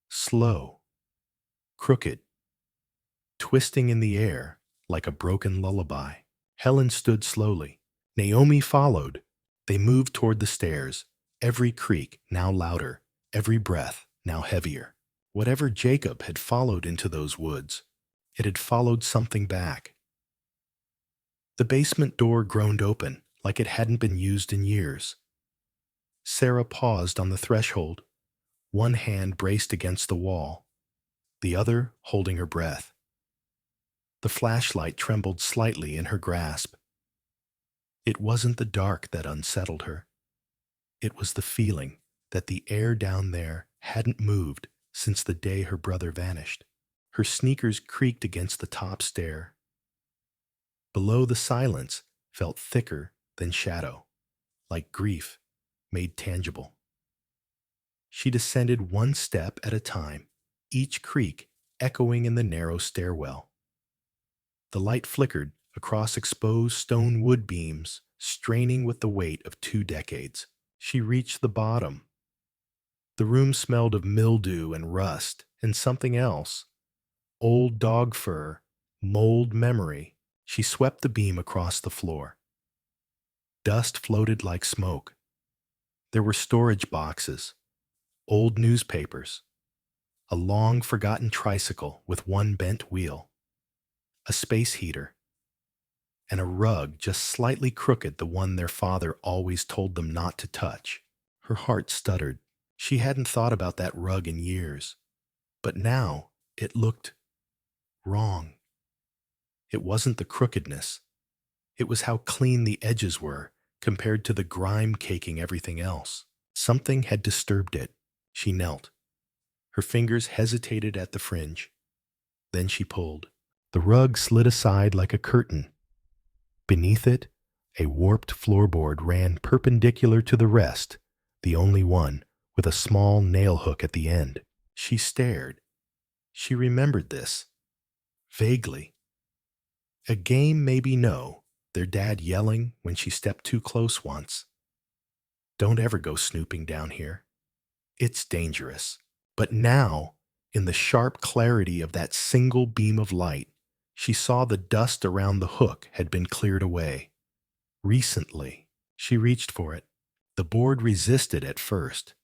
Slow. Crooked. Twisting in the air like a broken lullaby. Helen stood slowly. Naomi followed. They moved toward the stairs, every creak now louder, every breath now heavier. Whatever Jacob had followed into those woods, it had followed something back. The basement door groaned open like it hadn't been used in years. Sarah paused on the threshold, one hand braced against the wall, the other holding her breath. The flashlight trembled slightly in her grasp. It wasn't the dark that unsettled her. It was the feeling that the air down there hadn't moved since the day her brother vanished. Her sneakers creaked against the top stair. Below, the silence felt thicker than shadow, like grief made tangible. She descended one step at a time, each creak echoing in the narrow stairwell. The light flickered across exposed stone wood beams, straining with the weight of 2 decades. She reached the bottom. The room smelled of mildew and rust and something else. Old dog fur, mold memory. She swept the beam across the floor. Dust floated like smoke. There were storage boxes, old newspapers, a long forgotten tricycle with one bent wheel, a space heater, and a rug just slightly crooked, the one their father always told them not to touch. Her heart stuttered. She hadn't thought about that rug in years, but now it looked wrong. It wasn't the crookedness. It was how clean the edges were compared to the grime caking everything else. Something had disturbed it. She knelt. Her fingers hesitated at the fringe. Then she pulled. The rug slid aside like a curtain. Beneath it, a warped floorboard ran perpendicular to the rest, the only one, with a small nail hook at the end. She stared. She remembered this. Vaguely. A game, maybe no. Their dad yelling when she stepped too close once. Don't ever go snooping down here. It's dangerous. But now, in the sharp clarity of that single beam of light, she saw the dust around the hook had been cleared away. Recently, she reached for it. The board resisted at first.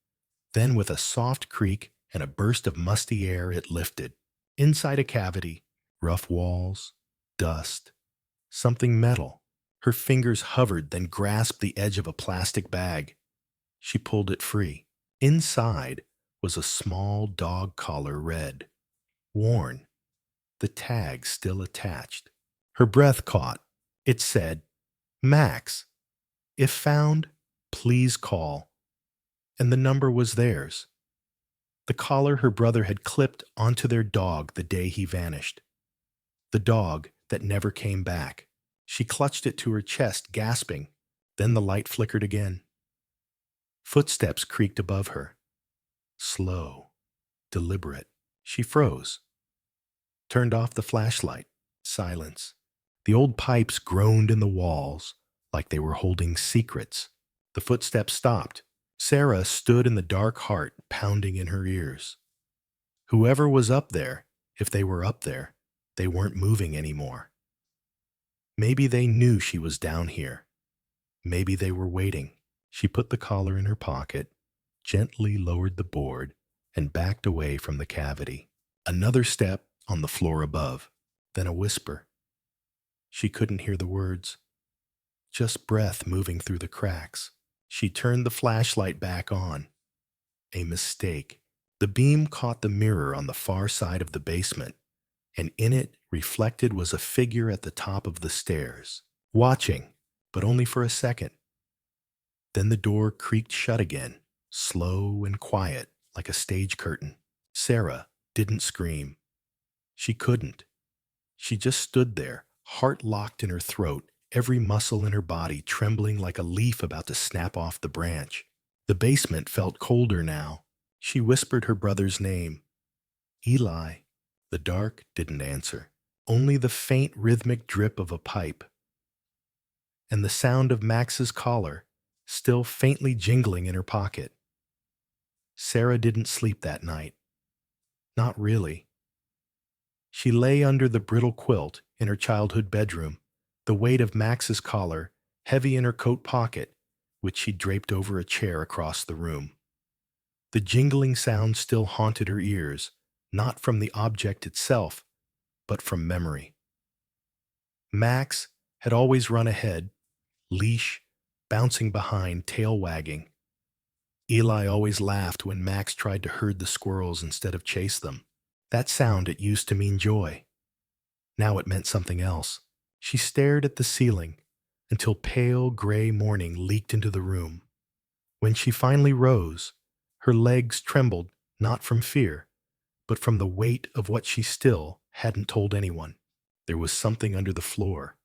Then with a soft creak and a burst of musty air, it lifted. Inside a cavity, rough walls, dust, something metal. Her fingers hovered, then grasped the edge of a plastic bag. She pulled it free. Inside was a small dog collar, red, worn, the tag still attached. Her breath caught. It said, Max, if found, please call. And the number was theirs. The collar her brother had clipped onto their dog the day he vanished. The dog that never came back. She clutched it to her chest, gasping. Then the light flickered again. Footsteps creaked above her. Slow, deliberate. She froze. Turned off the flashlight. Silence. The old pipes groaned in the walls like they were holding secrets. The footsteps stopped. Sarah stood in the dark, heart pounding in her ears. Whoever was up there, if they were up there, they weren't moving anymore. Maybe they knew she was down here. Maybe they were waiting. She put the collar in her pocket, gently lowered the board, and backed away from the cavity. Another step on the floor above, then a whisper. She couldn't hear the words, just breath moving through the cracks. She turned the flashlight back on. A mistake. The beam caught the mirror on the far side of the basement, and in it, reflected, was a figure at the top of the stairs, watching, but only for a second. Then the door creaked shut again, slow and quiet, like a stage curtain. Sarah didn't scream. She couldn't. She just stood there, heart locked in her throat, every muscle in her body trembling like a leaf about to snap off the branch. The basement felt colder now. She whispered her brother's name. Eli. The dark didn't answer. Only the faint rhythmic drip of a pipe. And the sound of Max's collar, still faintly jingling in her pocket. Sarah didn't sleep that night. Not really. She lay under the brittle quilt in her childhood bedroom, the weight of Max's collar heavy in her coat pocket, which she draped over a chair across the room. The jingling sound still haunted her ears, not from the object itself, but from memory. Max had always run ahead, leash, bouncing behind, tail wagging. Eli always laughed when Max tried to herd the squirrels instead of chase them. That sound, it used to mean joy. Now it meant something else. She stared at the ceiling until pale gray morning leaked into the room. When she finally rose, her legs trembled not from fear, but from the weight of what she still hadn't told anyone. There was something under the floor.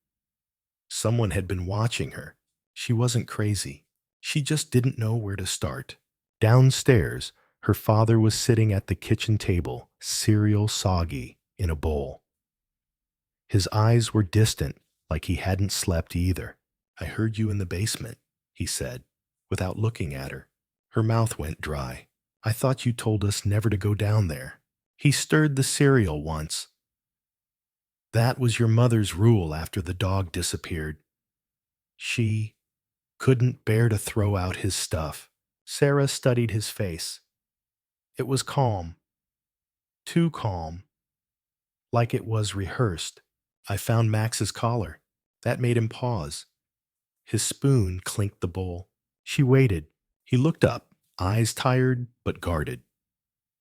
Someone had been watching her. She wasn't crazy. She just didn't know where to start. Downstairs, her father was sitting at the kitchen table, cereal soggy in a bowl. His eyes were distant, like he hadn't slept either. I heard you in the basement, he said, without looking at her. Her mouth went dry. I thought you told us never to go down there. He stirred the cereal once. That was your mother's rule after the dog disappeared. She couldn't bear to throw out his stuff. Sarah studied his face. It was calm. Too calm. Like it was rehearsed. I found Max's collar. That made him pause. His spoon clinked the bowl. She waited. He looked up, eyes tired but guarded.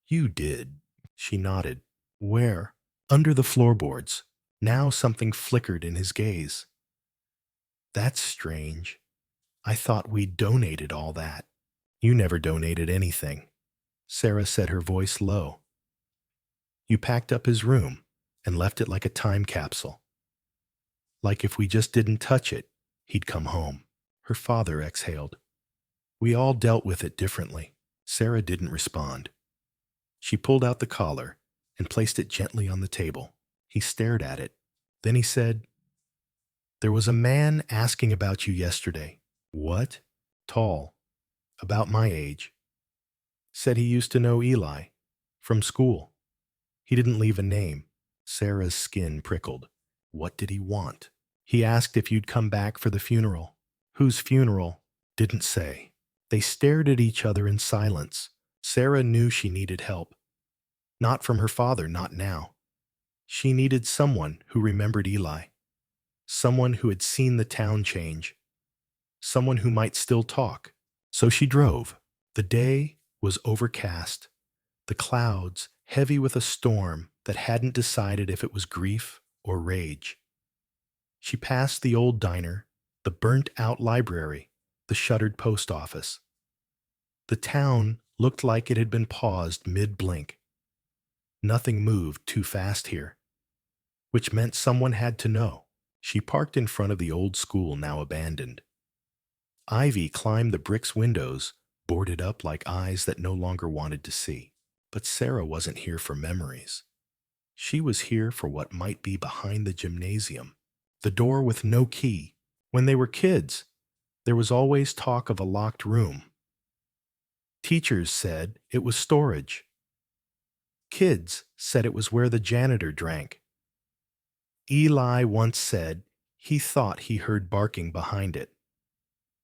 You did. She nodded. Where? Under the floorboards, now something flickered in his gaze. That's strange. I thought we donated all that. You never donated anything, Sarah said, her voice low. You packed up his room and left it like a time capsule. Like if we just didn't touch it, he'd come home. Her father exhaled. We all dealt with it differently. Sarah didn't respond. She pulled out the collar and placed it gently on the table. He stared at it. Then he said, "There was a man asking about you yesterday." "What?" "Tall. About my age. Said he used to know Eli. From school. He didn't leave a name." Sarah's skin prickled. What did he want? "He asked if you'd come back for the funeral." "Whose funeral?" "Didn't say." They stared at each other in silence. Sarah knew she needed help. Not from her father, not now. She needed someone who remembered Eli. Someone who had seen the town change. Someone who might still talk. So she drove. The day was overcast. The clouds heavy with a storm that hadn't decided if it was grief or rage. She passed the old diner, the burnt-out library, the shuttered post office. The town looked like it had been paused mid-blink. Nothing moved too fast here, which meant someone had to know. She parked in front of the old school, now abandoned. Ivy climbed the bricks windows, boarded up like eyes that no longer wanted to see. But Sarah wasn't here for memories. She was here for what might be behind the gymnasium, the door with no key. When they were kids, there was always talk of a locked room. Teachers said it was storage. Kids said it was where the janitor drank. Eli once said he thought he heard barking behind it.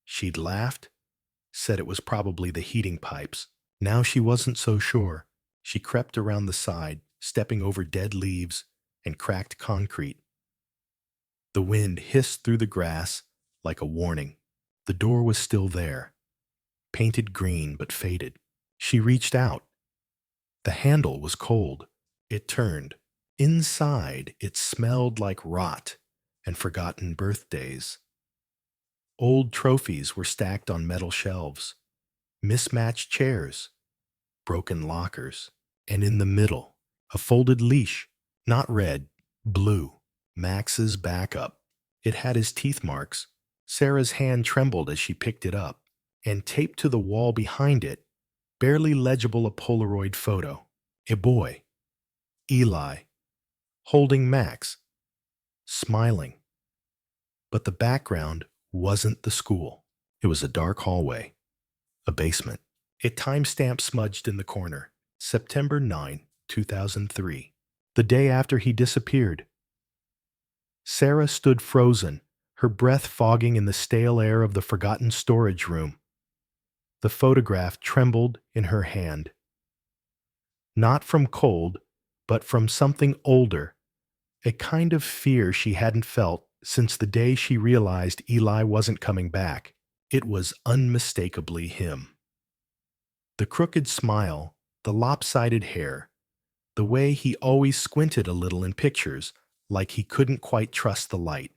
She'd laughed, said it was probably the heating pipes. Now she wasn't so sure. She crept around the side, stepping over dead leaves and cracked concrete. The wind hissed through the grass like a warning. The door was still there, painted green but faded. She reached out. The handle was cold. It turned. Inside, it smelled like rot and forgotten birthdays. Old trophies were stacked on metal shelves, mismatched chairs, broken lockers, and in the middle, a folded leash, not red, blue, Max's backup. It had his teeth marks. Sarah's hand trembled as she picked it up, and taped to the wall behind it, barely legible, a Polaroid photo. A boy, Eli, holding Max, smiling. But the background wasn't the school. It was a dark hallway, a basement. A timestamp smudged in the corner. September 9, 2003, the day after he disappeared. Sarah stood frozen, her breath fogging in the stale air of the forgotten storage room. The photograph trembled in her hand. Not from cold, but from something older, a kind of fear she hadn't felt since the day she realized Eli wasn't coming back. It was unmistakably him. The crooked smile, the lopsided hair, the way he always squinted a little in pictures, like he couldn't quite trust the light.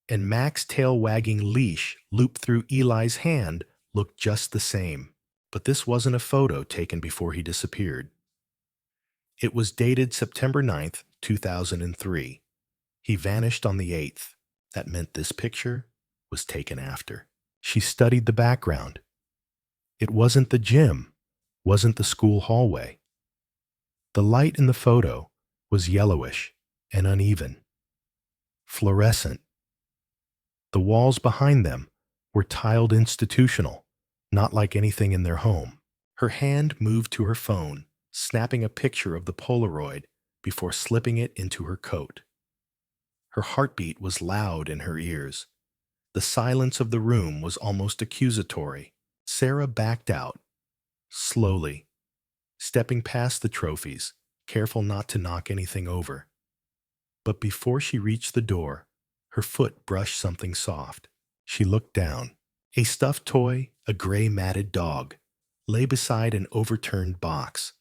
And Mac's tail-wagging leash looped through Eli's hand looked just the same. But this wasn't a photo taken before he disappeared. It was dated September 9th, 2003. He vanished on the 8th. That meant this picture was taken after. She studied the background. It wasn't the gym, wasn't the school hallway. The light in the photo was yellowish and uneven, fluorescent. The walls behind them were tiled institutional, not like anything in their home. Her hand moved to her phone, snapping a picture of the Polaroid before slipping it into her coat. Her heartbeat was loud in her ears. The silence of the room was almost accusatory. Sarah backed out, slowly, stepping past the trophies, careful not to knock anything over. But before she reached the door, her foot brushed something soft. She looked down. A stuffed toy, a gray matted dog, lay beside an overturned box.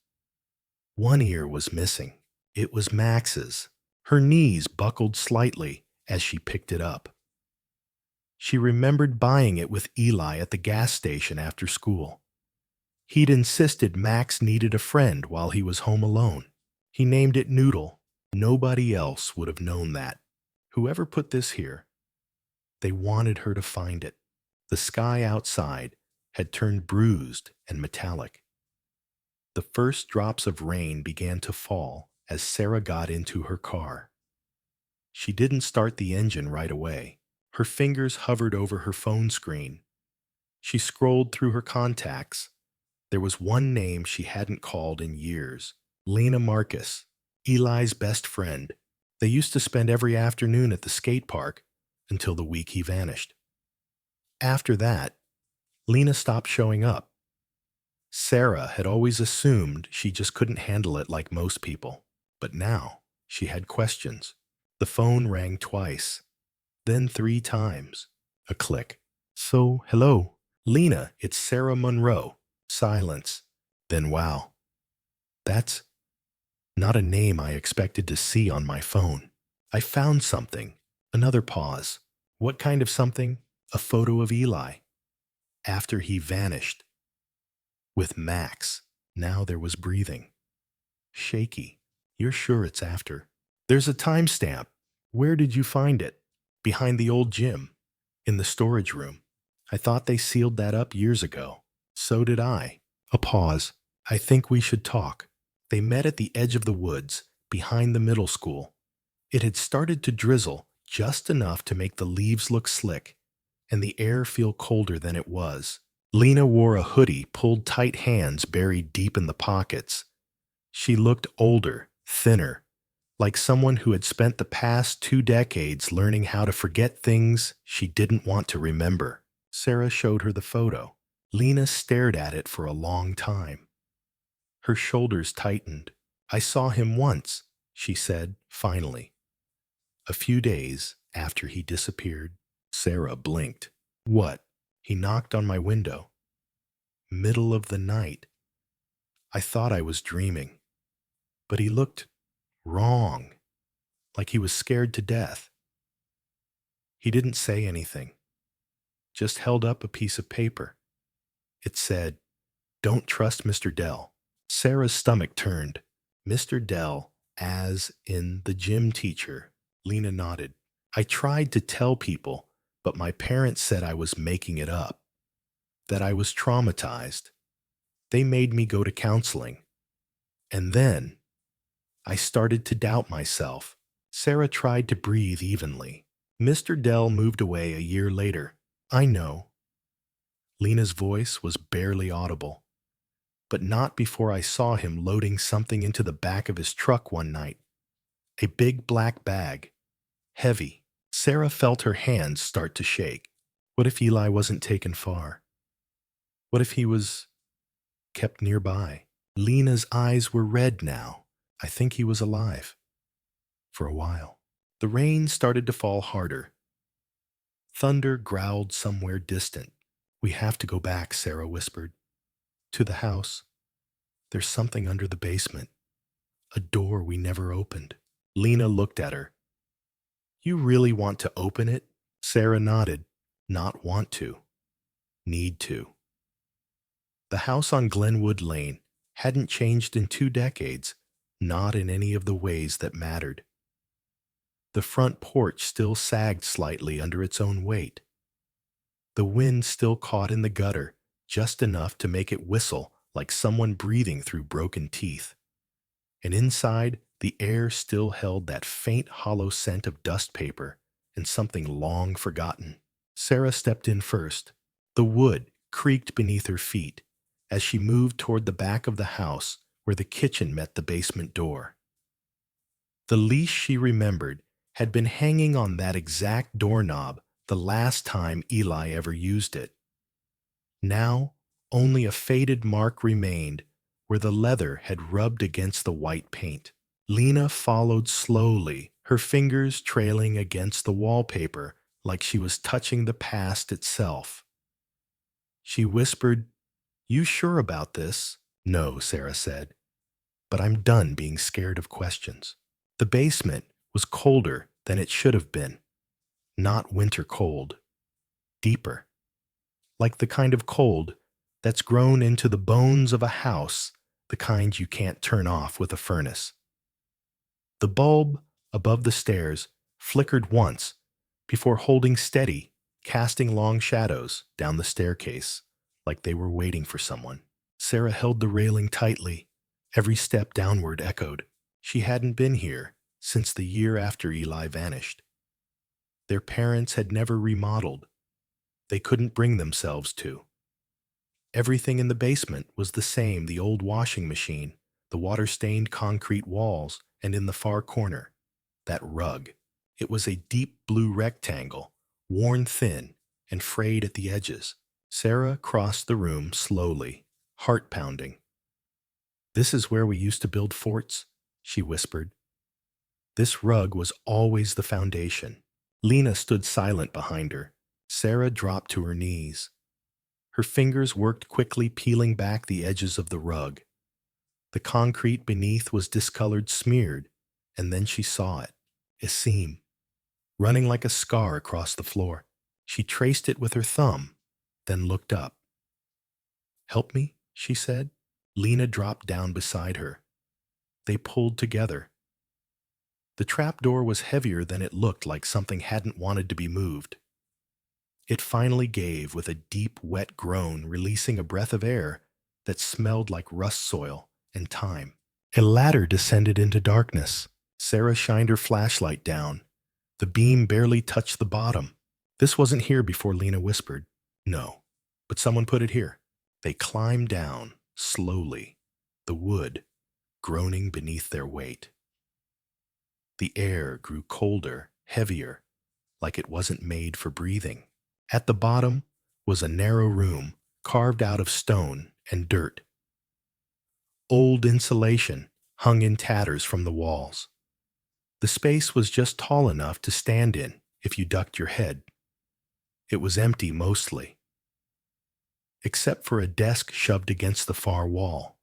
One ear was missing. It was Max's. Her knees buckled slightly as she picked it up. She remembered buying it with Eli at the gas station after school. He'd insisted Max needed a friend while he was home alone. He named it Noodle. Nobody else would have known that. Whoever put this here, they wanted her to find it. The sky outside had turned bruised and metallic. The first drops of rain began to fall as Sarah got into her car. She didn't start the engine right away. Her fingers hovered over her phone screen. She scrolled through her contacts. There was one name she hadn't called in years. Lena Marcus, Eli's best friend. They used to spend every afternoon at the skate park until the week he vanished. After that, Lena stopped showing up. Sarah had always assumed she just couldn't handle it like most people. But now she had questions. The phone rang twice, then 3 times. A click. So, hello. Lena, it's Sarah Monroe. Silence. Then, wow. That's not a name I expected to see on my phone. I found something. Another pause. What kind of something? A photo of Eli. After he vanished. With Max. Now there was breathing. Shaky. You're sure it's after? There's a timestamp. Where did you find it? Behind the old gym. In the storage room. I thought they sealed that up years ago. So did I. A pause. I think we should talk. They met at the edge of the woods, behind the middle school. It had started to drizzle, just enough to make the leaves look slick, and the air feel colder than it was. Lena wore a hoodie, pulled tight, hands buried deep in the pockets. She looked older, thinner, like someone who had spent the past 2 decades learning how to forget things she didn't want to remember. Sarah showed her the photo. Lena stared at it for a long time. Her shoulders tightened. I saw him once, she said, finally. A few days after he disappeared. Sarah blinked. What? He knocked on my window. Middle of the night. I thought I was dreaming. But he looked wrong, like he was scared to death. He didn't say anything, just held up a piece of paper. It said, "Don't trust Mr. Dell." Sarah's stomach turned. Mr. Dell, as in the gym teacher. Lena nodded. I tried to tell people, but my parents said I was making it up, that I was traumatized. They made me go to counseling. And then I started to doubt myself. Sarah tried to breathe evenly. Mr. Dell moved away a year later. I know. Lena's voice was barely audible. But not before I saw him loading something into the back of his truck one night. A big black bag. Heavy. Sarah felt her hands start to shake. What if Eli wasn't taken far? What if he was kept nearby? Lena's eyes were red now. I think he was alive. For a while. The rain started to fall harder. Thunder growled somewhere distant. We have to go back, Sarah whispered. To the house. There's something under the basement. A door we never opened. Lena looked at her. You really want to open it? Sarah nodded. Not want to. Need to. The house on Glenwood Lane hadn't changed in 2 decades, not in any of the ways that mattered. The front porch still sagged slightly under its own weight. The wind still caught in the gutter, just enough to make it whistle like someone breathing through broken teeth. And inside, the air still held that faint, hollow scent of dust paper and something long forgotten. Sarah stepped in first. The wood creaked beneath her feet as she moved toward the back of the house where the kitchen met the basement door. The leash she remembered had been hanging on that exact doorknob the last time Eli ever used it. Now, only a faded mark remained where the leather had rubbed against the white paint. Lena followed slowly, her fingers trailing against the wallpaper like she was touching the past itself. She whispered, You sure about this? No, Sarah said. but I'm done being scared of questions. The basement was colder than it should have been. Not winter cold, deeper. Like the kind of cold that's grown into the bones of a house, the kind you can't turn off with a furnace. The bulb above the stairs flickered once before holding steady, casting long shadows down the staircase like they were waiting for someone. Sarah held the railing tightly. Every step downward echoed. She hadn't been here since the year after Eli vanished. Their parents had never remodeled. They couldn't bring themselves to. Everything in the basement was the same: the old washing machine, the water-stained concrete walls, and in the far corner, that rug. It was a deep blue rectangle, worn thin and frayed at the edges. Sarah crossed the room slowly, heart pounding. "This is where we used to build forts," she whispered. "This rug was always the foundation." Lena stood silent behind her. Sarah dropped to her knees. Her fingers worked quickly, peeling back the edges of the rug. The concrete beneath was discolored, smeared, and then she saw it, a seam, running like a scar across the floor. She traced it with her thumb, then looked up. "Help me," she said. Lena dropped down beside her. They pulled together. The trapdoor was heavier than it looked, like something hadn't wanted to be moved. It finally gave with a deep, wet groan, releasing a breath of air that smelled like rust soil and time. A ladder descended into darkness. Sarah shined her flashlight down. The beam barely touched the bottom. "This wasn't here before," Lena whispered. "No, but someone put it here." They climbed down, slowly, the wood groaning beneath their weight. The air grew colder, heavier, like it wasn't made for breathing. At the bottom was a narrow room, carved out of stone and dirt. Old insulation hung in tatters from the walls. The space was just tall enough to stand in if you ducked your head. It was empty mostly, except for a desk shoved against the far wall,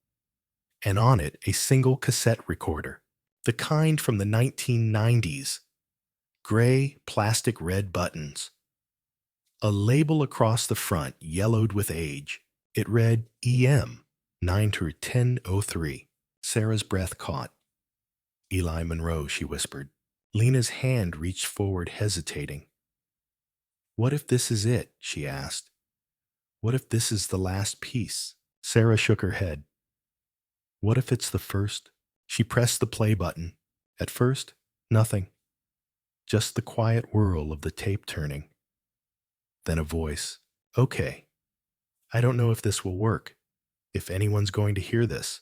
and on it a single cassette recorder, the kind from the 1990s, gray plastic red buttons. A label across the front yellowed with age. It read EM 9 to 1003. Sarah's breath caught. "Eli Monroe," she whispered. Lena's hand reached forward, hesitating. "What if this is it?" she asked. "What if this is the last piece?" Sarah shook her head. "What if it's the first?" She pressed the play button. At first, nothing. Just the quiet whirl of the tape turning. Then a voice. "Okay. I don't know if this will work, if anyone's going to hear this.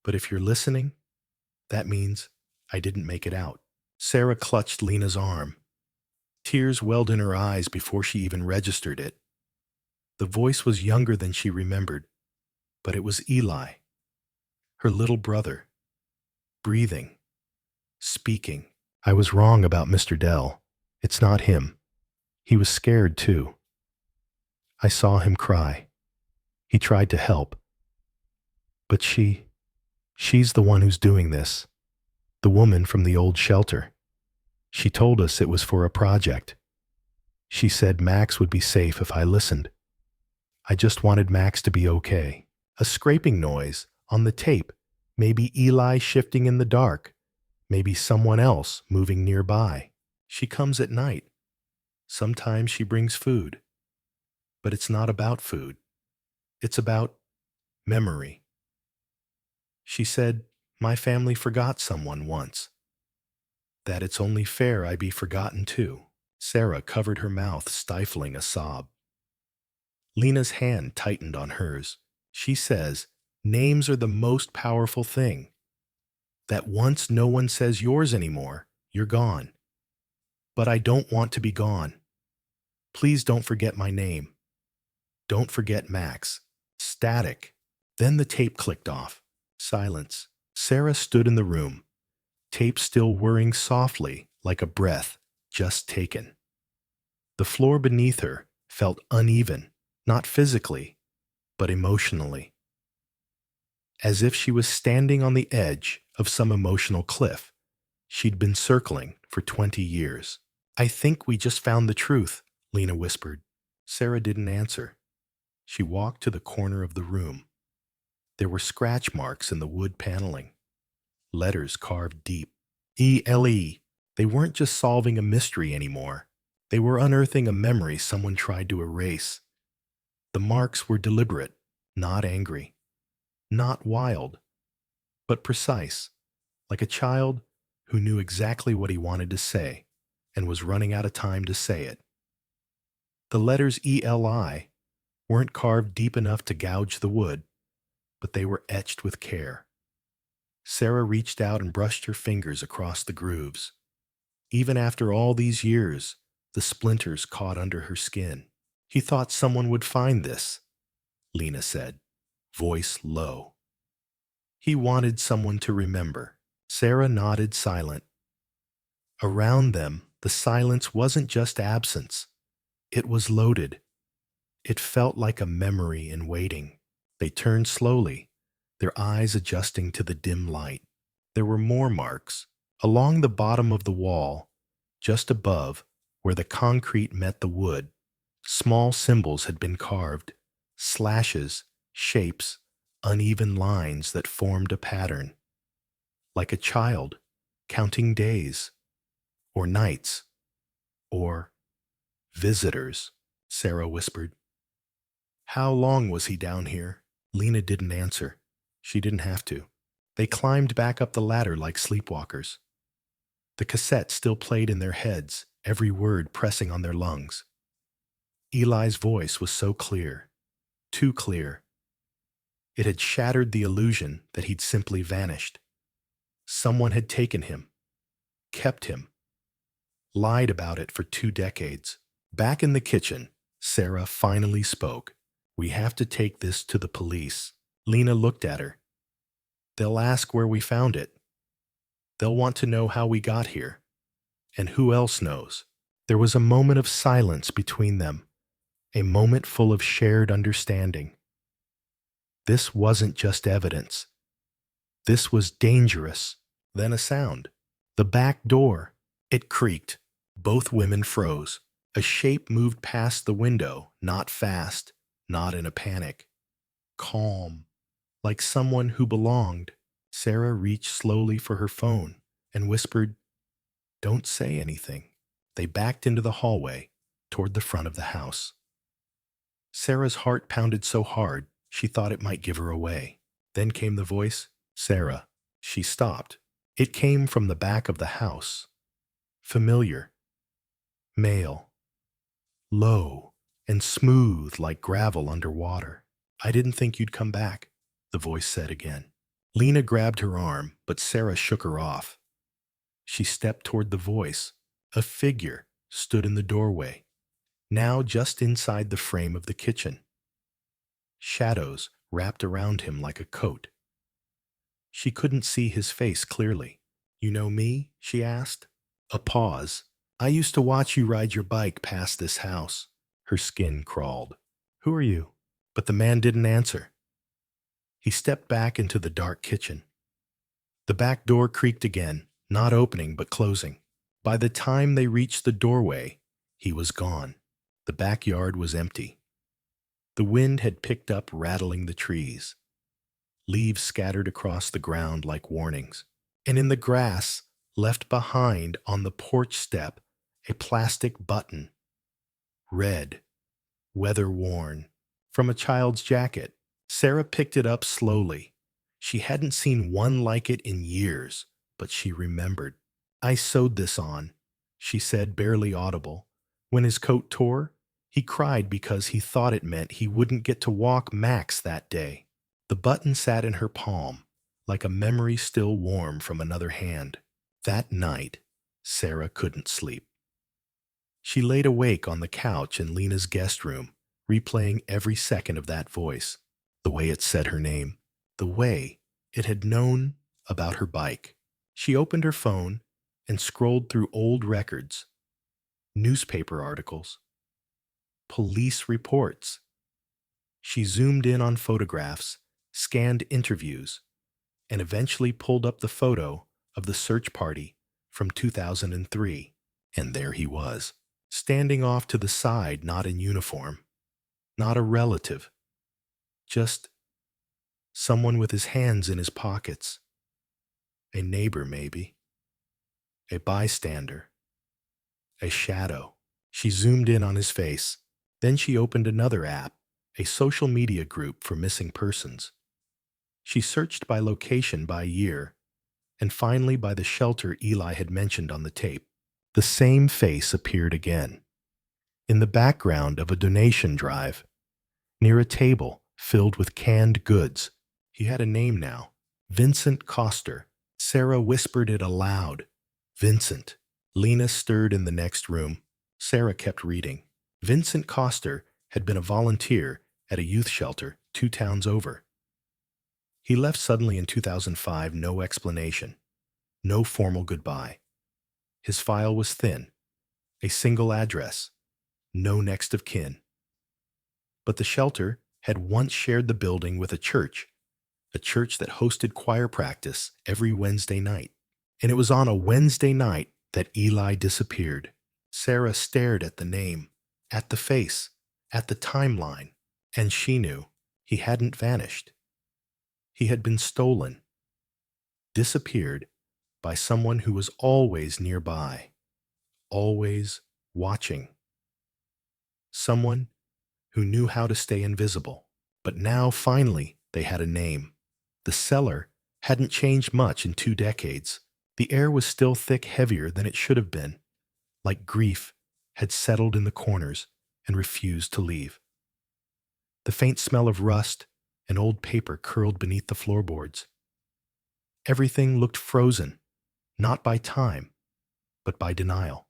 But if you're listening, that means I didn't make it out." Sarah clutched Lena's arm. Tears welled in her eyes before she even registered it. The voice was younger than she remembered, but it was Eli, her little brother, breathing, speaking. "I was wrong about Mr. Dell. It's not him. He was scared, too. I saw him cry. He tried to help. But she's the one who's doing this. The woman from the old shelter. She told us it was for a project. She said Max would be safe if I listened. I just wanted Max to be okay." A scraping noise on the tape. Maybe Eli shifting in the dark. Maybe someone else moving nearby. "She comes at night. Sometimes she brings food. But it's not about food. It's about memory. She said my family forgot someone once. That it's only fair I be forgotten too." Sarah covered her mouth, stifling a sob. Lena's hand tightened on hers. "She says names are the most powerful thing. That once no one says yours anymore, you're gone. But I don't want to be gone. Please don't forget my name. Don't forget Max." Static. Then the tape clicked off. Silence. Sarah stood in the room, tape still whirring softly like a breath just taken. The floor beneath her felt uneven, not physically, but emotionally. as if she was standing on the edge of some emotional cliff she'd been circling for 20 years. "I think we just found the truth," Lena whispered. Sarah didn't answer. She walked to the corner of the room. There were scratch marks in the wood paneling, letters carved deep. E-L-E. They weren't just solving a mystery anymore. They were unearthing a memory someone tried to erase. The marks were deliberate, not angry, not wild, but precise, like a child who knew exactly what he wanted to say and was running out of time to say it. The letters E-L-I weren't carved deep enough to gouge the wood, but they were etched with care. Sarah reached out and brushed her fingers across the grooves. Even after all these years, the splinters caught under her skin. "He thought someone would find this," Lena said, voice low. "He wanted someone to remember." Sarah nodded, silent. Around them, the silence wasn't just absence. It was loaded. It felt like a memory in waiting. They turned slowly, their eyes adjusting to the dim light. There were more marks. Along the bottom of the wall, just above, where the concrete met the wood, small symbols had been carved, slashes, shapes, uneven lines that formed a pattern. Like a child, counting days, or nights, or visitors, Sarah whispered. "How long was he down here?" Lena didn't answer. She didn't have to. They climbed back up the ladder like sleepwalkers. The cassette still played in their heads, every word pressing on their lungs. Eli's voice was so clear, too clear. It had shattered the illusion that he'd simply vanished. Someone had taken him, kept him, lied about it for 2 decades. Back in the kitchen, Sarah finally spoke. "We have to take this to the police." Lena looked at her. "They'll ask where we found it. They'll want to know how we got here. And who else knows?" There was a moment of silence between them, a moment full of shared understanding. This wasn't just evidence. This was dangerous. Then a sound. The back door. It creaked. Both women froze. A shape moved past the window, not fast, not in a panic. Calm, like someone who belonged. Sarah reached slowly for her phone and whispered, "Don't say anything." They backed into the hallway, toward the front of the house. Sarah's heart pounded so hard she thought it might give her away. Then came the voice, "Sarah." She stopped. It came from the back of the house. Familiar. Male. Low and smooth like gravel underwater. "I didn't think you'd come back," the voice said again. Lena grabbed her arm, but Sarah shook her off. She stepped toward the voice. A figure stood in the doorway, now just inside the frame of the kitchen. Shadows wrapped around him like a coat. She couldn't see his face clearly. "You know me?" she asked. A pause. "I used to watch you ride your bike past this house." Her skin crawled. "Who are you?" But the man didn't answer. He stepped back into the dark kitchen. The back door creaked again, not opening but closing. By the time they reached the doorway, he was gone. The backyard was empty. The wind had picked up, rattling the trees. Leaves scattered across the ground like warnings. And in the grass, left behind on the porch step, a plastic button. Red, weather-worn, from a child's jacket. Sarah picked it up slowly. She hadn't seen one like it in years, but she remembered. "I sewed this on," she said, barely audible. "When his coat tore, he cried because he thought it meant he wouldn't get to walk Max that day." The button sat in her palm, like a memory still warm from another hand. That night, Sarah couldn't sleep. She laid awake on the couch in Lena's guest room, replaying every second of that voice, the way it said her name, the way it had known about her bike. She opened her phone and scrolled through old records, newspaper articles, police reports. She zoomed in on photographs, scanned interviews, and eventually pulled up the photo of the search party from 2003. And there he was, standing off to the side, not in uniform, not a relative, just someone with his hands in his pockets. A neighbor, maybe. A bystander. A shadow. She zoomed in on his face. Then she opened another app, a social media group for missing persons. She searched by location, by year, and finally by the shelter Eli had mentioned on the tape. The same face appeared again, in the background of a donation drive, near a table filled with canned goods. He had a name now, Vincent Coster. Sarah whispered it aloud. Vincent. Lena stirred in the next room. Sarah kept reading. Vincent Coster had been a volunteer at a youth shelter 2 towns over. He left suddenly in 2005, no explanation, no formal goodbye. His file was thin, a single address, no next of kin. But the shelter had once shared the building with a church that hosted choir practice every Wednesday night. And it was on a Wednesday night that Eli disappeared. Sarah stared at the name, at the face, at the timeline, and she knew he hadn't vanished. He had been stolen, disappeared by someone who was always nearby, always watching. Someone who knew how to stay invisible. But now, finally, they had a name. The cellar hadn't changed much in 2 decades. The air was still thick, heavier than it should have been, like grief had settled in the corners and refused to leave. The faint smell of rust and old paper curled beneath the floorboards. Everything looked frozen, not by time, but by denial.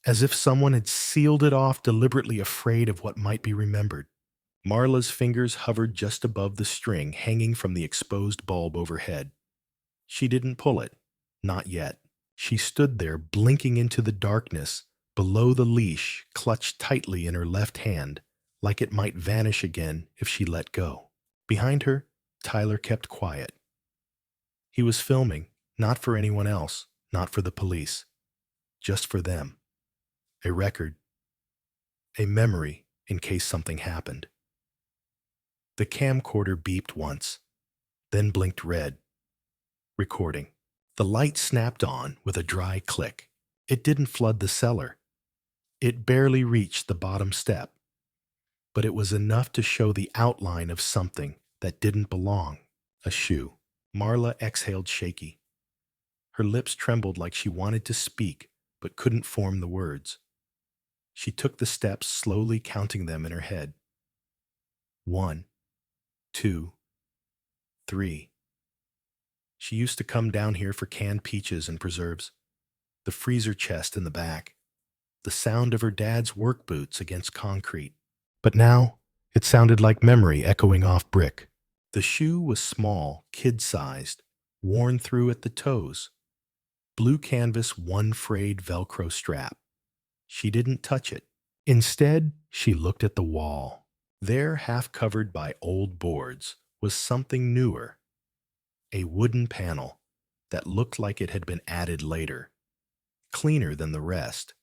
As if someone had sealed it off, deliberately afraid of what might be remembered. Marla's fingers hovered just above the string hanging from the exposed bulb overhead. She didn't pull it, not yet. She stood there, blinking into the darkness, below the leash, clutched tightly in her left hand, like it might vanish again if she let go. Behind her, Tyler kept quiet. He was filming, not for anyone else, not for the police, just for them. A record, a memory in case something happened. The camcorder beeped once, then blinked red. Recording. The light snapped on with a dry click. It didn't flood the cellar. It barely reached the bottom step. But it was enough to show the outline of something that didn't belong. A shoe. Marla exhaled shaky. Her lips trembled like she wanted to speak, but couldn't form the words. She took the steps, slowly counting them in her head. 1, 2, 3. She used to come down here for canned peaches and preserves, the freezer chest in the back, the sound of her dad's work boots against concrete. But now, it sounded like memory echoing off brick. The shoe was small, kid-sized, worn through at the toes. Blue canvas, one frayed Velcro strap. She didn't touch it. Instead, she looked at the wall. There, half covered by old boards, was something newer. A wooden panel that looked like it had been added later, cleaner than the rest.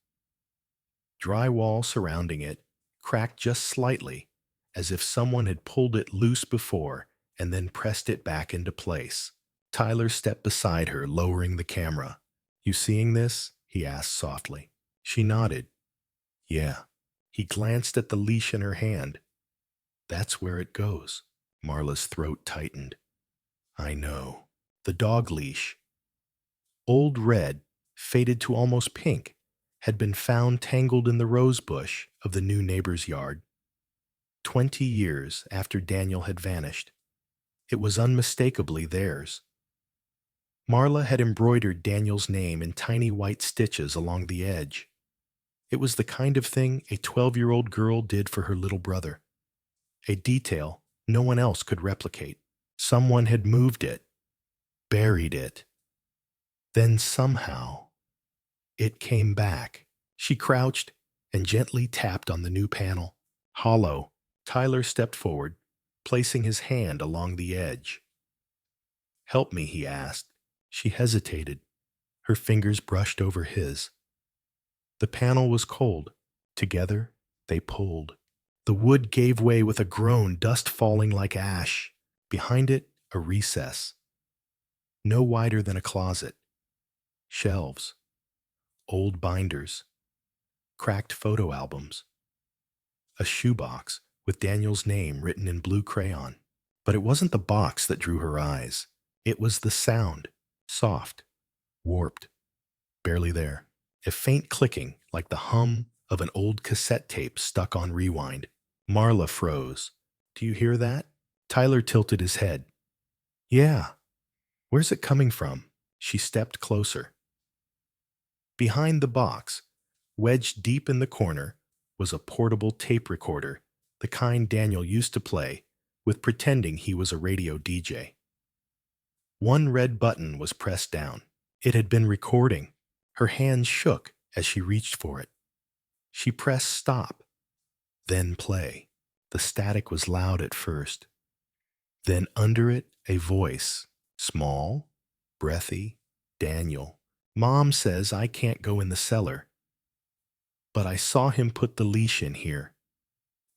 Drywall surrounding it cracked just slightly, as if someone had pulled it loose before and then pressed it back into place. Tyler stepped beside her, lowering the camera. "You seeing this?" he asked softly. She nodded. "Yeah." He glanced at the leash in her hand. "That's where it goes." Marla's throat tightened. "I know." The dog leash, old red, faded to almost pink, had been found tangled in the rose bush of the new neighbor's yard. 20 years after Daniel had vanished. It was unmistakably theirs. Marla had embroidered Daniel's name in tiny white stitches along the edge. It was the kind of thing a 12-year-old girl did for her little brother. A detail no one else could replicate. Someone had moved it, buried it. Then somehow, it came back. She crouched and gently tapped on the new panel. Hollow. Tyler stepped forward, placing his hand along the edge. "Help me," he asked. She hesitated. Her fingers brushed over his. The panel was cold. Together, they pulled. The wood gave way with a groan, dust falling like ash. Behind it, a recess. No wider than a closet. Shelves. Old binders. Cracked photo albums. A shoebox with Daniel's name written in blue crayon. But it wasn't the box that drew her eyes. It was the sound. Soft. Warped. Barely there. A faint clicking like the hum of an old cassette tape stuck on rewind. Marla froze. "Do you hear that?" Tyler tilted his head. "Yeah. Where's it coming from?" She stepped closer. Behind the box, wedged deep in the corner, was a portable tape recorder, the kind Daniel used to play with pretending he was a radio DJ. One red button was pressed down. It had been recording. Her hands shook as she reached for it. She pressed stop, then play. The static was loud at first. Then under it, a voice, small, breathy, "Daniel, Mom says I can't go in the cellar. But I saw him put the leash in here.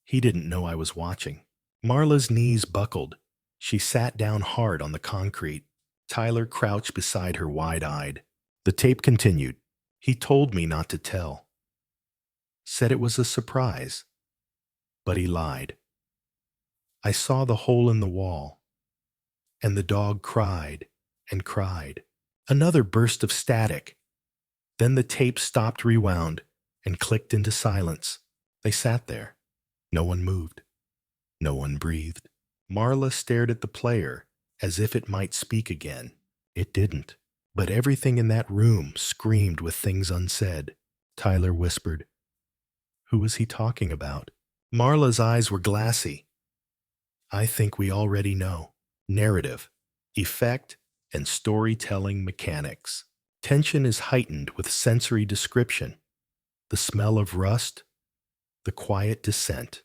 He didn't know I was watching." Marla's knees buckled. She sat down hard on the concrete. Tyler crouched beside her wide-eyed. The tape continued. "He told me not to tell. Said it was a surprise. But he lied. I saw the hole in the wall. And the dog cried and cried." Another burst of static. Then the tape stopped, rewound, and clicked into silence. They sat there. No one moved. No one breathed. Marla stared at the player as if it might speak again. It didn't. But everything in that room screamed with things unsaid. Tyler whispered, "Who was he talking about?" Marla's eyes were glassy. "I think we already know. Narrative, effect, and storytelling mechanics. Tension is heightened with sensory description. The smell of rust, the quiet descent,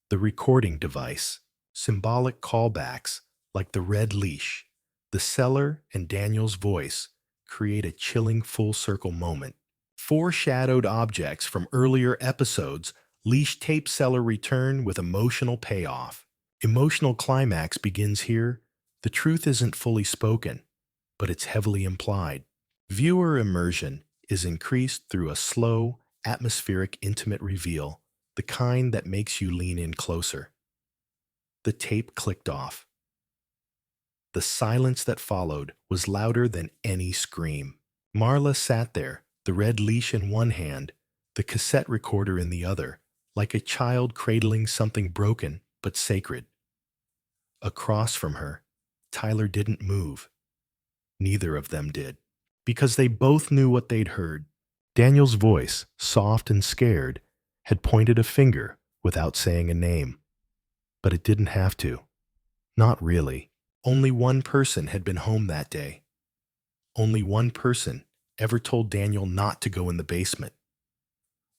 the recording device, symbolic callbacks like the red leash, the cellar and Daniel's voice create a chilling full-circle moment. Foreshadowed objects from earlier episodes, leash tape cellar return with emotional payoff. Emotional climax begins here. The truth isn't fully spoken, but it's heavily implied. Viewer immersion is increased through a slow, atmospheric, intimate reveal, the kind that makes you lean in closer. The tape clicked off. The silence that followed was louder than any scream. Marla sat there, the red leash in one hand, the cassette recorder in the other, like a child cradling something broken but sacred. Across from her, Tyler didn't move. Neither of them did, because they both knew what they'd heard. Daniel's voice, soft and scared, had pointed a finger without saying a name. But it didn't have to. Not really. Only one person had been home that day. Only one person ever told Daniel not to go in the basement.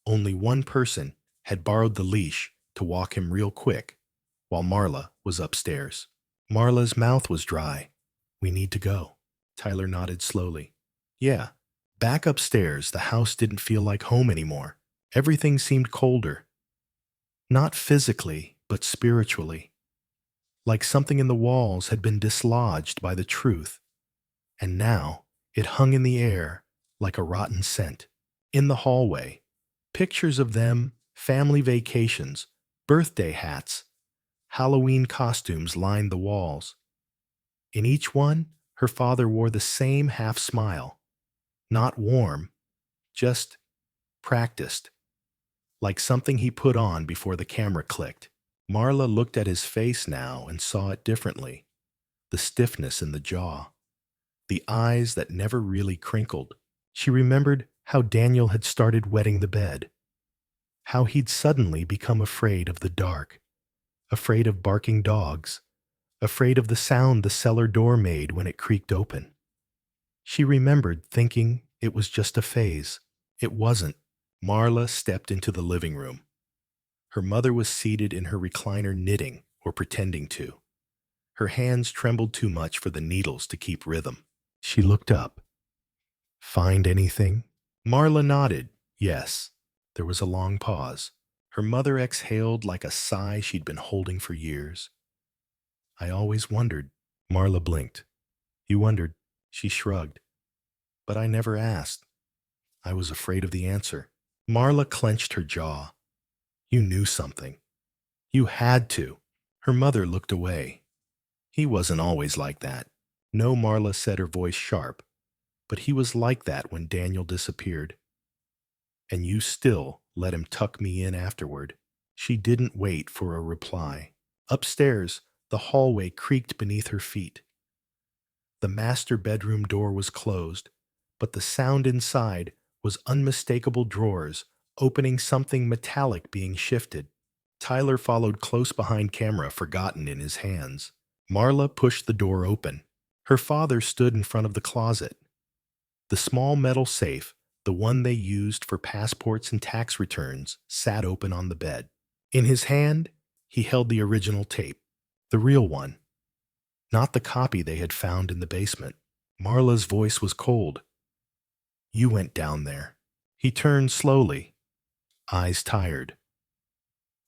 Only one person had borrowed the leash to walk him real quick while Marla was upstairs. Marla's mouth was dry. "We need to go." Tyler nodded slowly. "Yeah." Back upstairs, the house didn't feel like home anymore. Everything seemed colder. Not physically, but spiritually. Like something in the walls had been dislodged by the truth. And now it hung in the air like a rotten scent. In the hallway, pictures of them, family vacations, birthday hats, Halloween costumes lined the walls. In each one, her father wore the same half smile. Not warm, just practiced. Like something he put on before the camera clicked. Marla looked at his face now and saw it differently. The stiffness in the jaw. The eyes that never really crinkled. She remembered how Daniel had started wetting the bed. How he'd suddenly become afraid of the dark. Afraid of barking dogs. Afraid of the sound the cellar door made when it creaked open. She remembered thinking it was just a phase. It wasn't. Marla stepped into the living room. Her mother was seated in her recliner knitting or pretending to. Her hands trembled too much for the needles to keep rhythm. She looked up. "Find anything?" Marla nodded. Yes. There was a long pause. Her mother exhaled like a sigh she'd been holding for years. "I always wondered." Marla blinked. "You wondered?" She shrugged. "But I never asked. I was afraid of the answer." Marla clenched her jaw. "You knew something. You had to." Her mother looked away. "He wasn't always like that." "No," Marla said, her voice sharp. "But he was like that when Daniel disappeared. And you still let him tuck me in afterward." She didn't wait for a reply. Upstairs, the hallway creaked beneath her feet. The master bedroom door was closed, but the sound inside was unmistakable drawers opening, something metallic being shifted. Tyler followed close behind, camera forgotten in his hands. Marla pushed the door open. Her father stood in front of the closet. The small metal safe, the one they used for passports and tax returns, sat open on the bed. In his hand, he held the original tape, the real one, not the copy they had found in the basement. Marla's voice was cold. "You went down there." He turned slowly, eyes tired.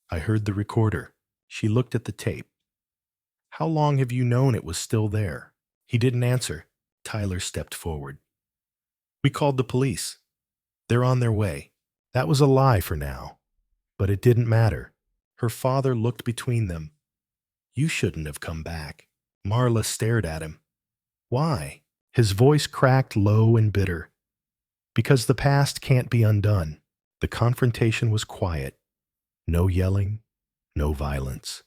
"I heard the recorder." She looked at the tape. "How long have you known it was still there?" He didn't answer. Tyler stepped forward. "We called the police. They're on their way." That was a lie for now, but it didn't matter. Her father looked between them. "You shouldn't have come back." Marla stared at him. "Why?" His voice cracked low and bitter. "Because the past can't be undone." The confrontation was quiet. No yelling, no violence,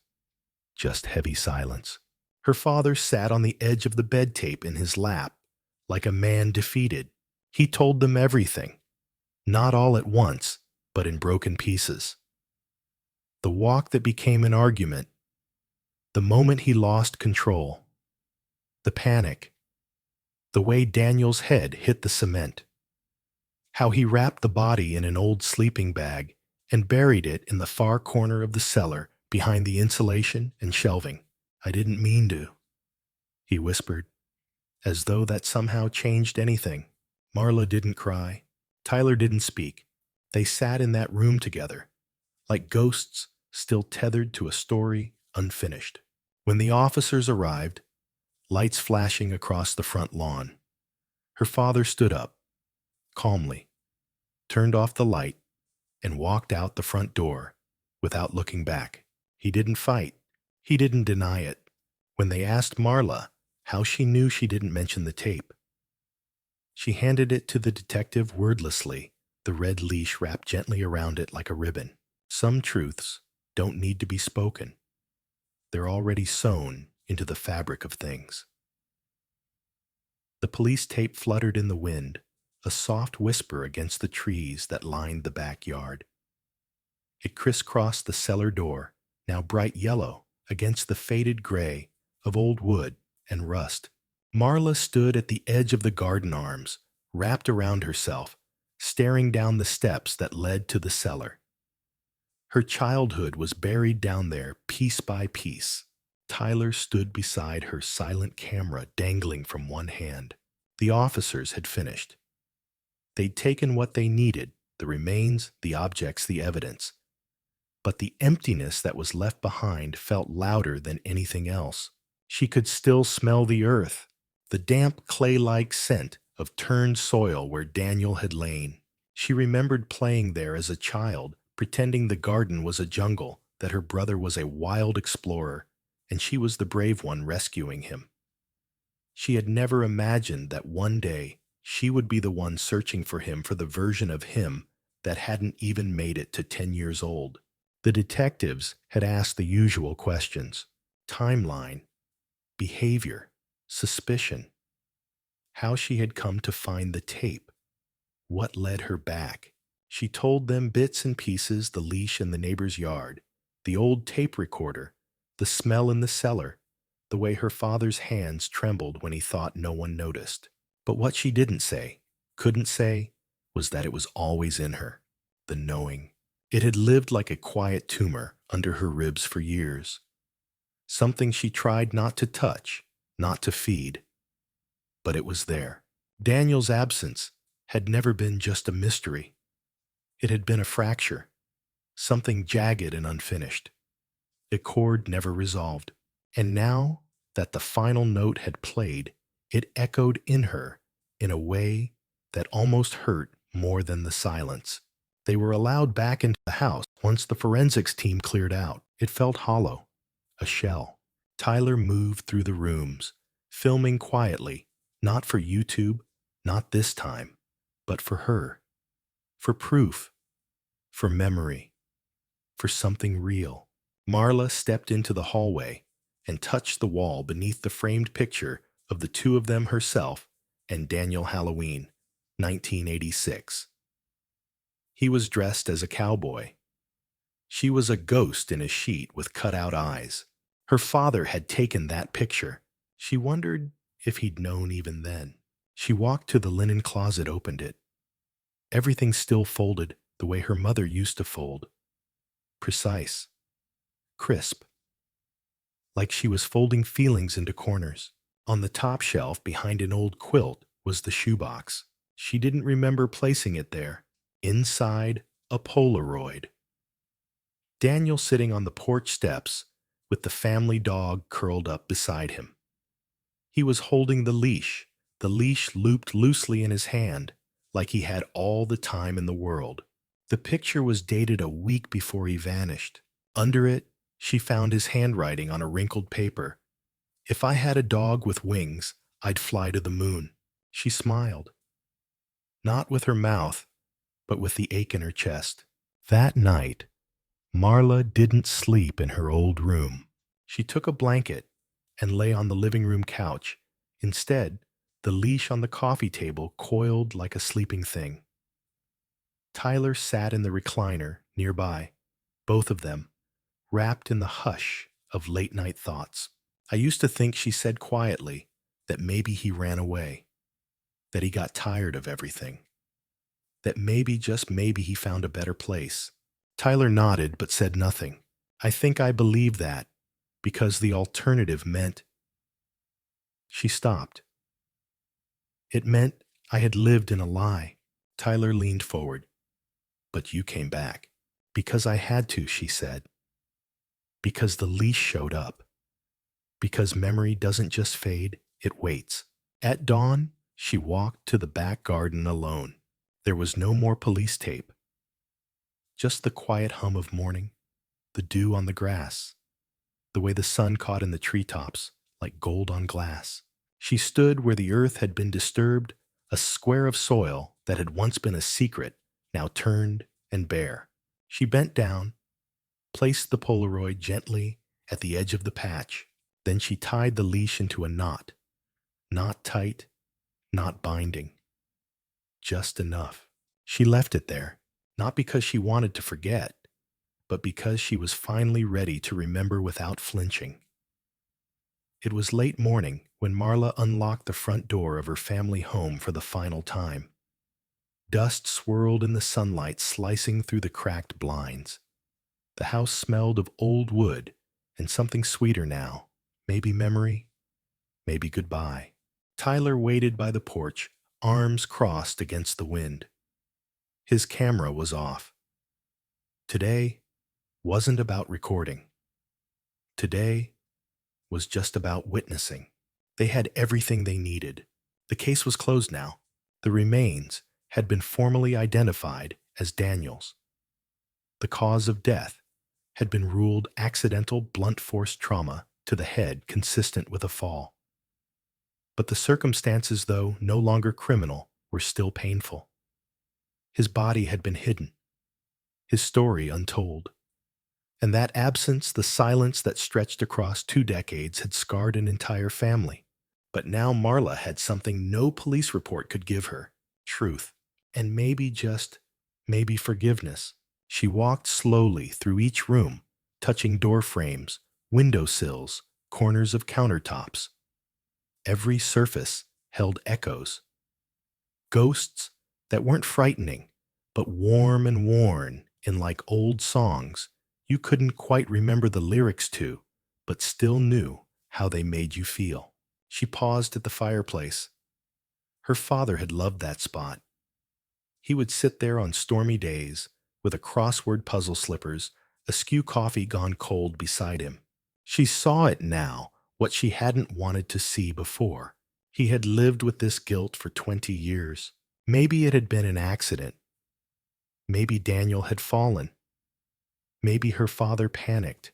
just heavy silence. Her father sat on the edge of the bed, tape in his lap, like a man defeated. He told them everything, not all at once, but in broken pieces. The walk that became an argument, the moment he lost control, the panic, the way Daniel's head hit the cement, how he wrapped the body in an old sleeping bag and buried it in the far corner of the cellar behind the insulation and shelving. "I didn't mean to," he whispered, as though that somehow changed anything. Marla didn't cry. Tyler didn't speak. They sat in that room together, like ghosts still tethered to a story unfinished. When the officers arrived, lights flashing across the front lawn, her father stood up, calmly, turned off the light, and walked out the front door without looking back. He didn't fight. He didn't deny it. When they asked Marla how she knew she didn't mention the tape, she handed it to the detective wordlessly, the red leash wrapped gently around it like a ribbon. Some truths don't need to be spoken. They're already sewn into the fabric of things. The police tape fluttered in the wind, a soft whisper against the trees that lined the backyard. It crisscrossed the cellar door, now bright yellow, against the faded gray of old wood and rust. Marla stood at the edge of the garden arms, wrapped around herself, staring down the steps that led to the cellar. Her childhood was buried down there piece by piece. Tyler stood beside her, silent camera dangling from one hand. The officers had finished. They'd taken what they needed, the remains, the objects, the evidence. But the emptiness that was left behind felt louder than anything else. She could still smell the earth, the damp clay-like scent of turned soil where Daniel had lain. She remembered playing there as a child, pretending the garden was a jungle, that her brother was a wild explorer, and she was the brave one rescuing him. She had never imagined that one day she would be the one searching for him, for the version of him that hadn't even made it to 10 years old. The detectives had asked the usual questions: timeline, behavior, suspicion, how she had come to find the tape, what led her back. She told them bits and pieces: the leash in the neighbor's yard, the old tape recorder, the smell in the cellar, the way her father's hands trembled when he thought no one noticed. But what she didn't say, couldn't say, was that it was always in her, the knowing. It had lived like a quiet tumor under her ribs for years. something she tried not to touch, not to feed, but it was there. Daniel's absence had never been just a mystery. It had been a fracture, something jagged and unfinished, a chord never resolved. And now that the final note had played, it echoed in her in a way that almost hurt more than the silence. They were allowed back into the house once the forensics team cleared out. It felt hollow, a shell. Tyler moved through the rooms, filming quietly, not for YouTube, not this time, but for her, for proof, for memory, for something real. Marla stepped into the hallway and touched the wall beneath the framed picture of the two of them, herself and Daniel Halloween, 1986. He was dressed as a cowboy. She was a ghost in a sheet with cut-out eyes. Her father had taken that picture. She wondered if he'd known even then. She walked to the linen closet, opened it. Everything still folded the way her mother used to fold. Precise. Crisp. Like she was folding feelings into corners. On the top shelf behind an old quilt was the shoebox. She didn't remember placing it there. Inside, a Polaroid. Daniel sitting on the porch steps with the family dog curled up beside him. He was holding the leash looped loosely in his hand, like he had all the time in the world. The picture was dated a week before he vanished. Under it, she found his handwriting on a wrinkled paper. "If I had a dog with wings, I'd fly to the moon." She smiled. Not with her mouth, but with the ache in her chest. That night, Marla didn't sleep in her old room. She took a blanket and lay on the living room couch. Instead, the leash on the coffee table coiled like a sleeping thing. Tyler sat in the recliner nearby, both of them, wrapped in the hush of late-night thoughts. "I used to think," she said quietly, "that maybe he ran away, that he got tired of everything, that maybe, just maybe, he found a better place." Tyler nodded but said nothing. "I think I believe that, because the alternative meant—" She stopped. "It meant I had lived in a lie." Tyler leaned forward. "But you came back." "Because I had to," she said. "Because the leash showed up. Because memory doesn't just fade, it waits." At dawn, she walked to the back garden alone. There was no more police tape. Just the quiet hum of morning, the dew on the grass, the way the sun caught in the treetops like gold on glass. She stood where the earth had been disturbed, a square of soil that had once been a secret, now turned and bare. She bent down, placed the Polaroid gently at the edge of the patch. Then she tied the leash into a knot. Not tight, not binding. Just enough. She left it there, not because she wanted to forget, but because she was finally ready to remember without flinching. It was late morning when Marla unlocked the front door of her family home for the final time. Dust swirled in the sunlight, slicing through the cracked blinds. The house smelled of old wood and something sweeter now, maybe memory, maybe goodbye. Tyler waited by the porch, arms crossed against the wind. His camera was off. Today wasn't about recording. Today was just about witnessing. They had everything they needed. The case was closed now. The remains had been formally identified as Daniel's. The cause of death had been ruled accidental blunt force trauma to the head consistent with a fall. But the circumstances, though no longer criminal, were still painful. His body had been hidden, his story untold. And that absence, the silence that stretched across 2 decades, had scarred an entire family. But now Marla had something no police report could give her: truth. And maybe, just maybe, forgiveness. She walked slowly through each room, touching door frames, window sills, corners of countertops. Every surface held echoes. Ghosts that weren't frightening, but warm and worn in like old songs you couldn't quite remember the lyrics to, but still knew how they made you feel. She paused at the fireplace. Her father had loved that spot. He would sit there on stormy days with a crossword puzzle slippers, a skew coffee gone cold beside him. She saw it now, what she hadn't wanted to see before. He had lived with this guilt for 20 years. Maybe it had been an accident. Maybe Daniel had fallen. Maybe her father panicked.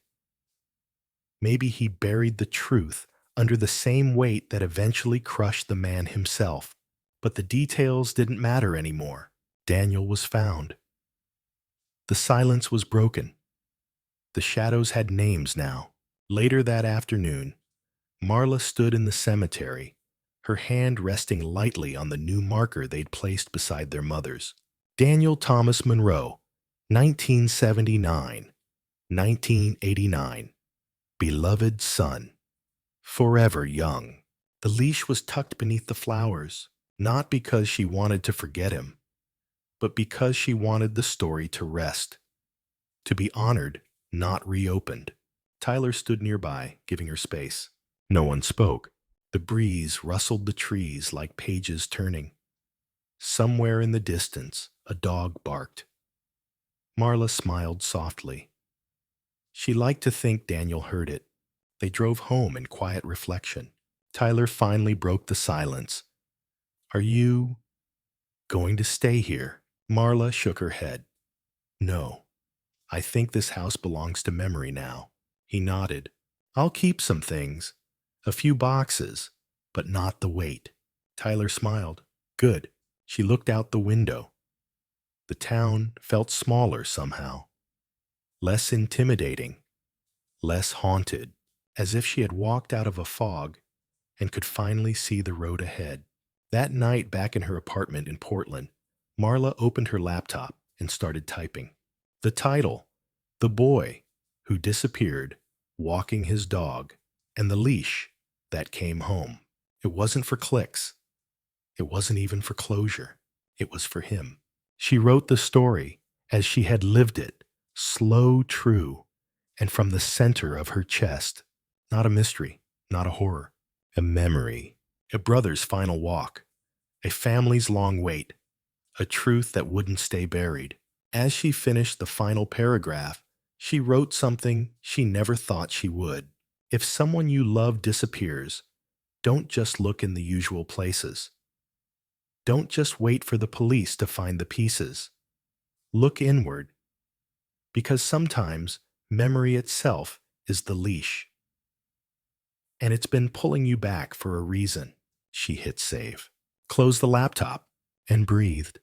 Maybe he buried the truth under the same weight that eventually crushed the man himself. But the details didn't matter anymore. Daniel was found. The silence was broken. The shadows had names now. Later that afternoon, Marla stood in the cemetery, her hand resting lightly on the new marker they'd placed beside their mother's. Daniel Thomas Monroe, 1979, 1989. Beloved son, forever young. The leash was tucked beneath the flowers, not because she wanted to forget him, but because she wanted the story to rest, to be honored, not reopened. Tyler stood nearby, giving her space. No one spoke. The breeze rustled the trees like pages turning. Somewhere in the distance, a dog barked. Marla smiled softly. She liked to think Daniel heard it. They drove home in quiet reflection. Tyler finally broke the silence. Are you going to stay here? Marla shook her head. No, I think this house belongs to memory now. He nodded. I'll keep some things, a few boxes, but not the weight. Tyler smiled. Good. She looked out the window. The town felt smaller somehow, less intimidating, less haunted, as if she had walked out of a fog and could finally see the road ahead. That night back in her apartment in Portland, Marla opened her laptop and started typing. The title, The Boy Who Disappeared, Walking His Dog, and the leash that came home. It wasn't for clicks. It wasn't even for closure. It was for him. She wrote the story as she had lived it, slow, true, and from the center of her chest. Not a mystery, not a horror, a memory, a brother's final walk, a family's long wait, a truth that wouldn't stay buried. As she finished the final paragraph, she wrote something she never thought she would. If someone you love disappears, don't just look in the usual places. Don't just wait for the police to find the pieces. Look inward, because sometimes memory itself is the leash. And it's been pulling you back for a reason. She hit save, closed the laptop, and breathed.